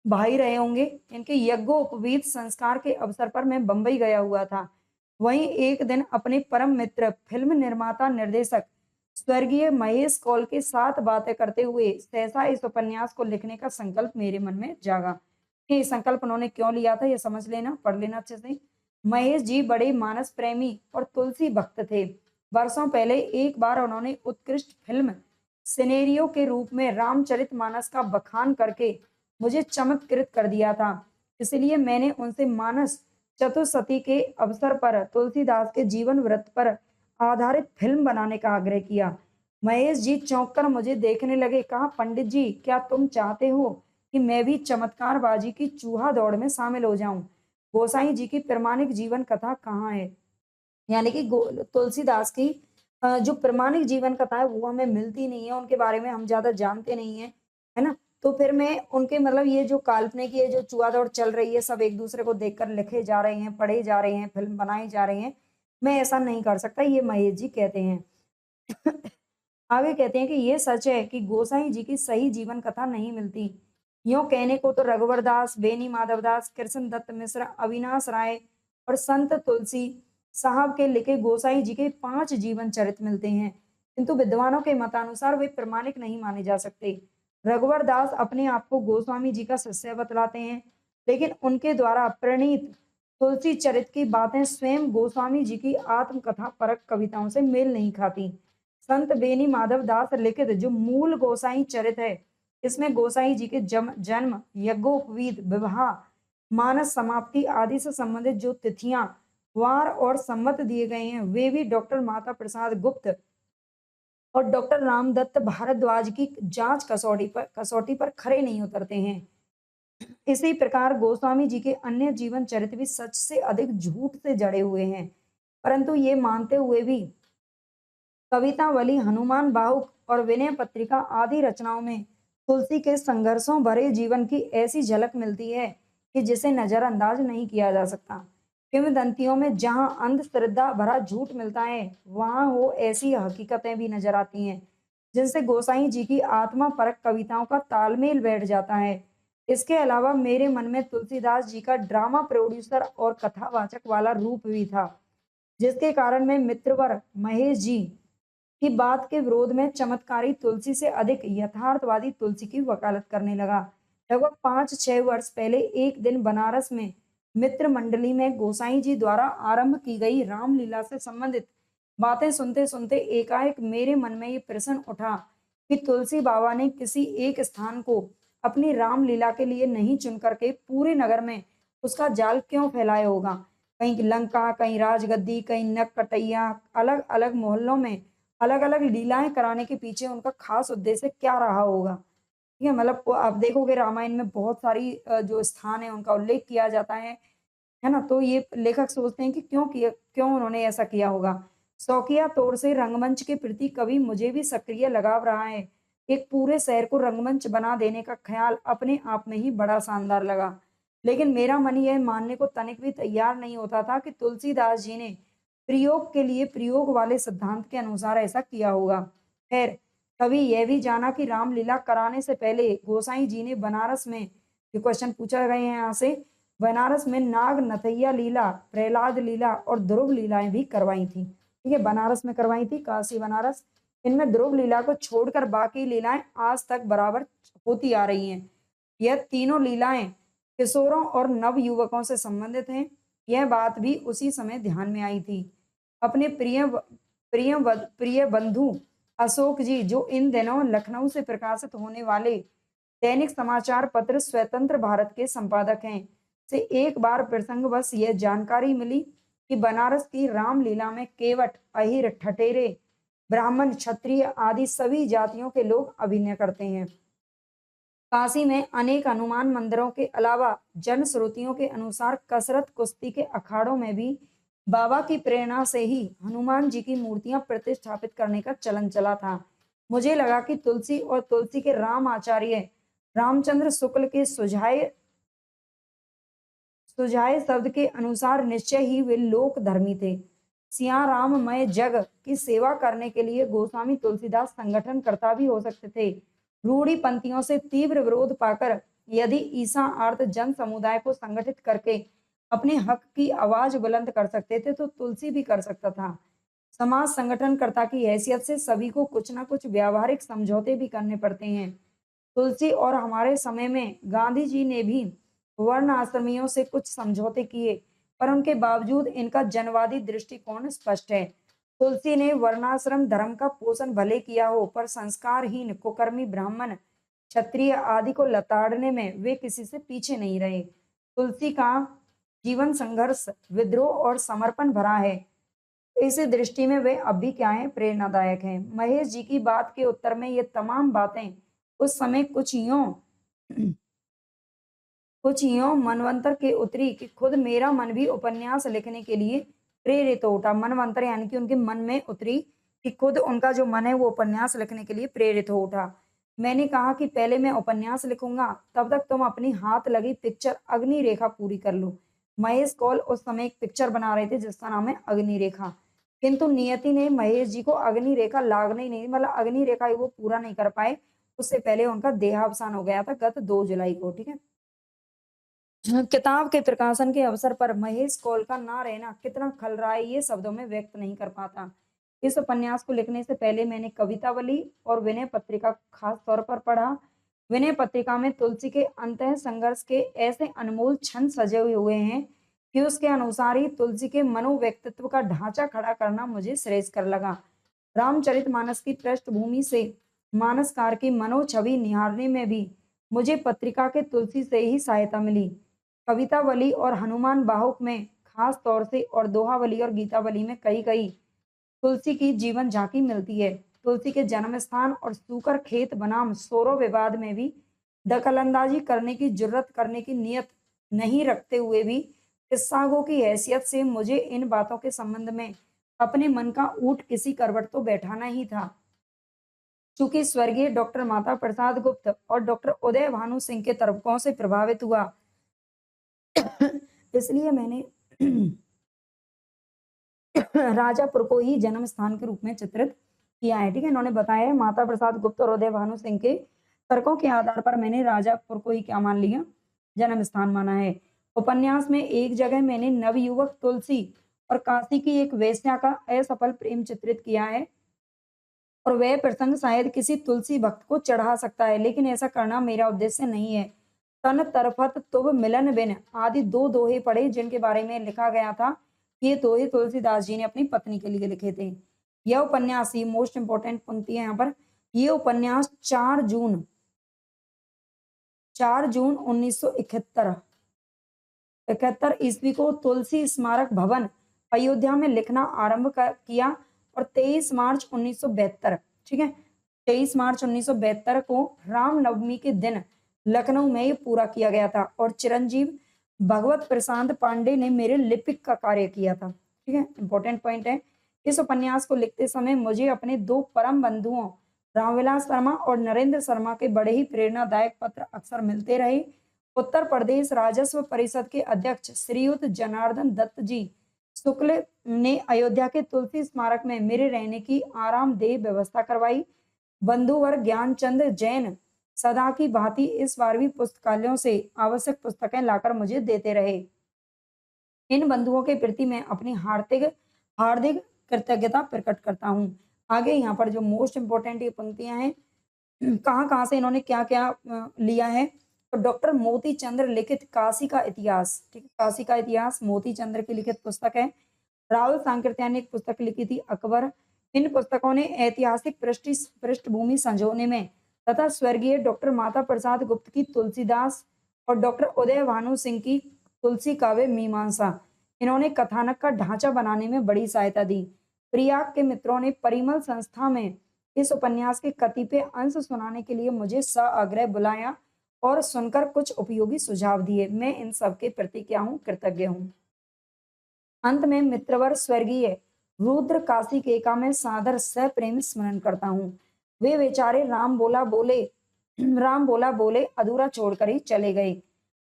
भाई रहे होंगे। इनके यज्ञोपवीत संस्कार के अवसर पर मैं बंबई गया हुआ था। वहीं एक दिन अपने परम मित्र फिल्म निर्माता निर्देशक स्वर्गीय महेश कौल के साथ बातें करते हुए सहसा इस उपन्यास को लिखने का संकल्प मेरे मन में जागा। ये संकल्प उन्होंने क्यों लिया था ये समझ लेना, पढ़ लेना अच्छे से। महेश जी बड़े मानस प्रेमी और तुलसी भक्त थे। वर्षों पहले एक बार उन्होंने उत्कृष्ट फिल्म सिनेरियो के रूप में रामचरितमानस का बखान करके मुझे चमत्कृत कर दिया था। इसलिए मैंने उनसे मानस चतुर्सती के अवसर पर तुलसीदास के जीवन वृत्त पर आधारित फिल्म बनाने का आग्रह किया। महेश जी चौंक कर मुझे देखने लगे। कहा, पंडित जी, क्या तुम चाहते हो कि मैं भी चमत्कारबाजी की चूहा दौड़ में शामिल हो जाऊं? गोसाई जी की प्रामाणिक जीवन कथा कहाँ है? यानी कि तुलसीदास की जो प्रामाणिक जीवन कथा है वो हमें मिलती नहीं है, उनके बारे में हम ज्यादा जानते नहीं है, है ना। तो फिर मैं उनके मतलब ये जो काल्पनिक, ये जो चुआ दौड़ चल रही है, सब एक दूसरे को देखकर लिखे जा रहे हैं, पढ़े जा रहे हैं, फिल्म बनाई जा रहे हैं, मैं ऐसा नहीं कर सकता, ये महेश जी कहते हैं। आगे कहते हैं कि ये सच है कि गोसाई जी की सही जीवन कथा नहीं मिलती। यूं कहने को तो रघुवर दास, बेनी माधव दास, कृष्ण दत्त मिश्र, अविनाश राय और संत तुलसी साहब के लिखे गोसाई जी के 5 जीवन चरित्र मिलते हैं, किंतु विद्वानों के मतानुसार वे प्रमाणिक नहीं माने जा सकते। रघुवर दास अपने आप को गोस्वामी जी का शिष्य बतलाते हैं, लेकिन उनके द्वारा प्रणीत तुलसी चरित्र की बातें स्वयं गोस्वामी जी की आत्मकथा परक कविताओं से मेल नहीं खाती। संत बेनी माधव दास लिखित जो मूल गोसाई चरित्र है, इसमें गोसाई जी के जन्म, यज्ञोपवीत, विवाह, मानस समाप्ति आदि से संबंधित जो तिथियां, वार और संवत दिए गए हैं, वे भी डॉक्टर माता प्रसाद गुप्त और डॉक्टर रामदत्त भारद्वाज की जांच कसौटी पर खरे नहीं उतरते हैं। इसी प्रकार गोस्वामी जी के अन्य जीवन चरित्र भी सच से अधिक झूठ से जड़े हुए हैं। परंतु ये मानते हुए भी कवितावली, हनुमान बाहुक और विनय पत्रिका आदि रचनाओं में तुलसी के संघर्षों भरे जीवन की ऐसी झलक मिलती है कि जिसे नजरअंदाज नहीं किया जा सकता। किंवदंतियों में जहां अंधश्रद्धा भरा झूठ मिलता है, वहां वो ऐसी हकीकतें भी नजर आती हैं जिनसे गोसाई जी की आत्मा परक कविताओं का तालमेल बैठ जाता है। इसके अलावा मेरे मन में तुलसीदास जी का ड्रामा प्रोड्यूसर और कथावाचक वाला रूप भी था, जिसके कारण मैं मित्रवर महेश जी की बात के विरोध में चमत्कारी तुलसी से अधिक यथार्थवादी तुलसी की वकालत करने लगा। लगभग 5-6 वर्ष पहले एक दिन बनारस में मित्र मंडली में गोसाई जी द्वारा आरंभ की गई रामलीला से संबंधित बातें सुनते सुनते एकाएक मेरे मन में ये प्रश्न उठा कि तुलसी बाबा ने किसी एक स्थान को अपनी रामलीला के लिए नहीं चुन करके पूरे नगर में उसका जाल क्यों फैलाया होगा? कहीं लंका, कहीं राजगद्दी, कहीं नककटैया, अलग अलग मोहल्लों में अलग अलग लीलाएं कराने के पीछे उनका खास उद्देश्य क्या रहा होगा? ठीक है, मतलब आप देखोगे रामायण में बहुत सारी जो स्थान है उनका उल्लेख किया जाता है ना। तो ये लेखक सोचते हैं कि क्यों उन्होंने ऐसा किया होगा। शौकिया तौर से रंगमंच के प्रति कभी मुझे भी सक्रिय लगाव रहा है। एक पूरे शहर को रंगमंच बना देने का ख्याल अपने आप में ही बड़ा शानदार लगा, लेकिन मेरा मन यह मानने को तनिक भी तैयार नहीं होता था कि तुलसीदास जी ने प्रयोग के लिए प्रयोग वाले सिद्धांत के अनुसार ऐसा किया होगा। खैर, कभी यह भी जाना कि रामलीला कराने से पहले गोसाई जी ने बनारस में, ये क्वेश्चन पूछा गए हैं यहाँ से, बनारस में नाग नथैया लीला, प्रहलाद लीला और ध्रुव लीलाएं भी करवाई थी। ठीक है, बनारस में करवाई थी, काशी बनारस। इनमें ध्रुव लीला को छोड़कर बाकी लीलाएं आज तक बराबर होती आ रही हैं। यह तीनों लीलाएं किशोरों और नव युवकों से संबंधित हैं। यह बात भी उसी समय ध्यान में आई थी। अपने प्रिय बंधु अशोक जी, जो इन दिनों लखनऊ से प्रकाशित होने वाले दैनिक समाचार पत्र स्वतंत्र भारत के संपादक हैं, से एक बार प्रसंगवश यह जानकारी मिली कि बनारस की रामलीला में केवट, अहिर, ठठेरे, ब्राह्मण, क्षत्रिय आदि सभी जातियों के लोग अभिनय करते हैं। काशी में अनेक हनुमान मंदिरों के अलावा जनश्रुतियों के अनुसार कसरत कुश्ती के अखाड़ों में भी बाबा की प्रेरणा से ही हनुमान जी की मूर्तियां प्रतिष्ठापित करने का चलन चला था। मुझे लगा कि तुलसी और तुलसी के राम आचार्य रामचंद्र शुक्ल के सुझाए सुझाए शब्द के अनुसार निश्चय ही वे लोक धर्मी थे। सिया राममय जग की सेवा करने के लिए गोस्वामी तुलसीदास संगठन करता भी हो सकते थे। रूढ़ी पंथियों से तीव्र विरोध पाकर यदि ईसा अर्थ जन समुदाय को संगठित करके अपने हक की आवाज बुलंद कर सकते थे, तो तुलसी भी कर सकता था। समाज संगठनकर्ता की हैसियत से सभी को कुछ ना कुछ व्यावहारिक समझौते भी करने पड़ते हैं। तुलसी और हमारे समय में गांधी जी ने भी वर्ण आश्रमियों से कुछ समझौते किए, पर उनके बावजूद इनका जनवादी दृष्टिकोण स्पष्ट है। तुलसी ने वर्णाश्रम धर्म का पोषण भले किया हो, पर संस्कारहीन कुकर्मी ब्राह्मण, क्षत्रिय आदि को लताड़ने में वे किसी से पीछे नहीं रहे। तुलसी का जीवन संघर्ष, विद्रोह और समर्पण भरा है। इस दृष्टि में वे अब भी क्या है, प्रेरणादायक हैं। महेश जी की बात के उत्तर में ये तमाम बातें उस समय कुछ यूं मनवंतर के उतरी कि खुद मेरा मन भी उपन्यास लिखने के लिए प्रेरित हो उठा। मनवंतर यानी कि उनके मन में उतरी कि खुद उनका जो मन है वो उपन्यास लिखने के लिए प्रेरित हो उठा। मैंने कहा कि पहले मैं उपन्यास लिखूंगा, तब तक तुम अपनी हाथ लगी पिक्चर अग्नि रेखा पूरी कर लो। महेश कौल उस समय एक पिक्चर बना रहे थे जिसका नाम है अग्नि रेखा, किंतु नियति ने महेश जी को अग्नि रेखा लागने ही नहीं, मतलब अग्नि रेखा वो पूरा नहीं कर पाए। उससे पहले उनका देहावसान हो गया था गत 2 जुलाई को। ठीक है, किताब के प्रकाशन के अवसर पर महेश कौल का ना रहना कितना खल रहा है, ये शब्दों में व्यक्त नहीं कर पाता। इस उपन्यास को लिखने से पहले मैंने कवितावली और विनय पत्रिका खास तौर पर पढ़ा। विनय पत्रिका में तुलसी के अंतः संघर्ष के ऐसे अनमोल छंद सजे हुए हैं कि उसके अनुसार ही तुलसी के मनोव्यक्तित्व का ढांचा खड़ा करना मुझे श्रेयस्कर लगा। रामचरितमानस की पृष्ठभूमि से मानसकार की मनोछवि निहारने में भी मुझे पत्रिका के तुलसी से ही सहायता मिली। कवितावली और हनुमान बाहुक में खास तौर से और दोहावली और गीतावली में कई कई तुलसी की जीवन झांकी मिलती है। तुलसी के जन्म स्थान और सूकर खेत बनाम सोरो विवाद में भी दखलंदाजी करने की जुर्रत करने की नियत नहीं रखते हुए भी किस्सागो की हैसियत से मुझे इन बातों के संबंध में अपने मन का ऊंट किसी करवट तो बैठाना ही था। चूंकि स्वर्गीय डॉक्टर माता प्रसाद गुप्त और डॉक्टर उदय भानु सिंह के तरफों से प्रभावित हुआ, इसलिए मैंने राजापुर को ही जन्म स्थान के रूप में चित्रित किया है। ठीक है, इन्होंने बताया है माता प्रसाद गुप्त और उदय भानु सिंह के तर्कों के आधार पर मैंने राजापुर को ही क्या मान लिया, जन्म स्थान माना है। उपन्यास में एक जगह मैंने नवयुवक तुलसी और काशी की एक वेश्या का असफल प्रेम चित्रित किया है, और वह प्रसंग शायद किसी तुलसी भक्त को चढ़ा सकता है, लेकिन ऐसा करना मेरा उद्देश्य नहीं है। तन तरफत तुब मिलन बिन आदि 2 दोहे पढ़े, जिनके बारे में लिखा गया था। ये दोहे तुलसीदास जी ने अपनी पत्नी के लिए लिखे थे। यह उपन्यास, ये मोस्ट इंपोर्टेंट पंक्ति है यहाँ पर, ये उपन्यास 4 जून 1971 ईस्वी को तुलसी स्मारक भवन अयोध्या में लिखना आरंभ किया, और 23 मार्च 1972, ठीक है, 23 मार्च 1972 को रामनवमी के दिन लखनऊ में ये पूरा किया गया था, और चिरंजीव भगवत प्रशांत पांडे ने मेरे लिपिक का कार्य किया था। ठीक है, इंपॉर्टेंट पॉइंट है। इस उपन्यास को लिखते समय मुझे अपने 2 परम बंधुओं रामविलास शर्मा और नरेंद्र शर्मा के बड़े ही प्रेरणादायक पत्र अक्सर मिलते रहे। उत्तर प्रदेश राजस्व परिषद के अध्यक्ष श्रीयुत जनार्दन दत्त जी शुक्ल ने अयोध्या के तुलसी स्मारक में मेरे रहने की आरामदेह व्यवस्था करवाई। बंधुवर ज्ञानचंद जैन सदा की भांति इस बार भी पुस्तकालयों से आवश्यक पुस्तकें लाकर मुझे देते रहे। इन बंधुओं के प्रति मैं अपनी हार्दिक हार्दिक कृतज्ञता प्रकट करता हूँ। आगे यहाँ पर जो मोस्ट इम्पोर्टेंट ये पंक्तियां हैं, कहाँ-कहाँ से इन्होंने क्या-क्या लिया है। तो डॉक्टर मोती चंद्र लिखित काशी का इतिहास, ठीक है, काशी का इतिहास मोती चंद्र की लिखित पुस्तक है। राहुल सांकृत्यायन ने एक पुस्तक लिखी थी अकबर। इन पुस्तकों ने ऐतिहासिक पृष्ठभूमि संजोने में तथा स्वर्गीय डॉक्टर माता प्रसाद गुप्त की तुलसीदास और डॉक्टर उदय भानु सिंह की तुलसी काव्य मीमांसा, इन्होंने कथानक का ढांचा बनाने में बड़ी सहायता दी। प्रयाग के मित्रों ने परिमल संस्था में इस उपन्यास के कतिपय अंश सुनाने के लिए मुझे सआग्रह बुलाया और सुनकर कुछ उपयोगी सुझाव दिए। मैं इन सबके प्रति क्या हूँ, कृतज्ञ हूँ। अंत में मित्रवर स्वर्गीय रुद्र काशी के का मैं सादर सप्रेम स्मरण करता हूँ। वे बेचारे राम बोला बोले अधूरा छोड़कर ही चले गए।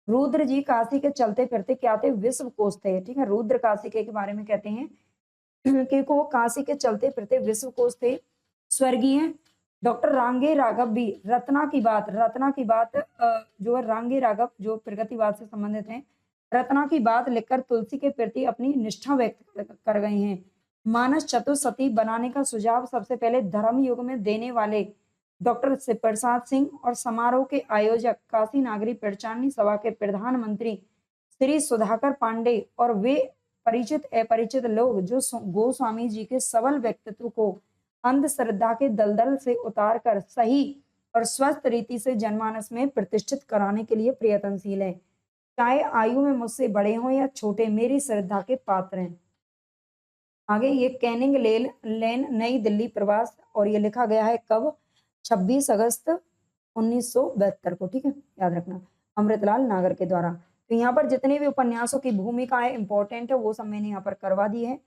रुद्र जी काशी के चलते फिरते क्या थे, विश्व कोश थे, ठीक है। रुद्र काशी के बारे में कहते हैं कि वो काशी के चलते फिरते विश्व कोश थे। स्वर्गीय डॉक्टर रांगे राघव भी रत्ना की बात जो है रांगे राघव जो प्रगतिवाद से संबंधित हैं, रत्ना की बात लिखकर तुलसी के प्रति अपनी निष्ठा व्यक्त कर गए हैं। मानस चतुसती बनाने का सुझाव सबसे पहले धर्म युग में देने वाले डॉक्टर प्रसाद सिंह और समारोह के आयोजक काशी नागरी प्रचारणी सभा के प्रधानमंत्री श्री सुधाकर पांडे और वे परिचित अपरिचित लोग जो गोस्वामी जी के सबल व्यक्तित्व को अंधश्रद्धा के दलदल से उतारकर सही और स्वस्थ रीति से जनमानस में प्रतिष्ठित कराने के लिए प्रयत्नशील है। चाहे आयु में मुझसे बड़े हों या छोटे, मेरी श्रद्धा के पात्र हैं। आगे ये कैनिंग लेन नई दिल्ली प्रवास, और ये लिखा गया है कब, 26 अगस्त 1972 को, ठीक है, याद रखना, अमृतलाल नागर के द्वारा। तो यहाँ पर जितने भी उपन्यासों की भूमिका है इंपॉर्टेंट है वो सब मैंने यहाँ पर करवा दी है।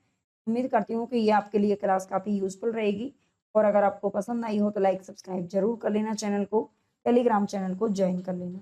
उम्मीद करती हूँ कि ये आपके लिए क्लास काफी यूजफुल रहेगी, और अगर आपको पसंद आई हो तो लाइक सब्सक्राइब जरूर कर लेना चैनल को, टेलीग्राम चैनल को ज्वाइन कर लेना।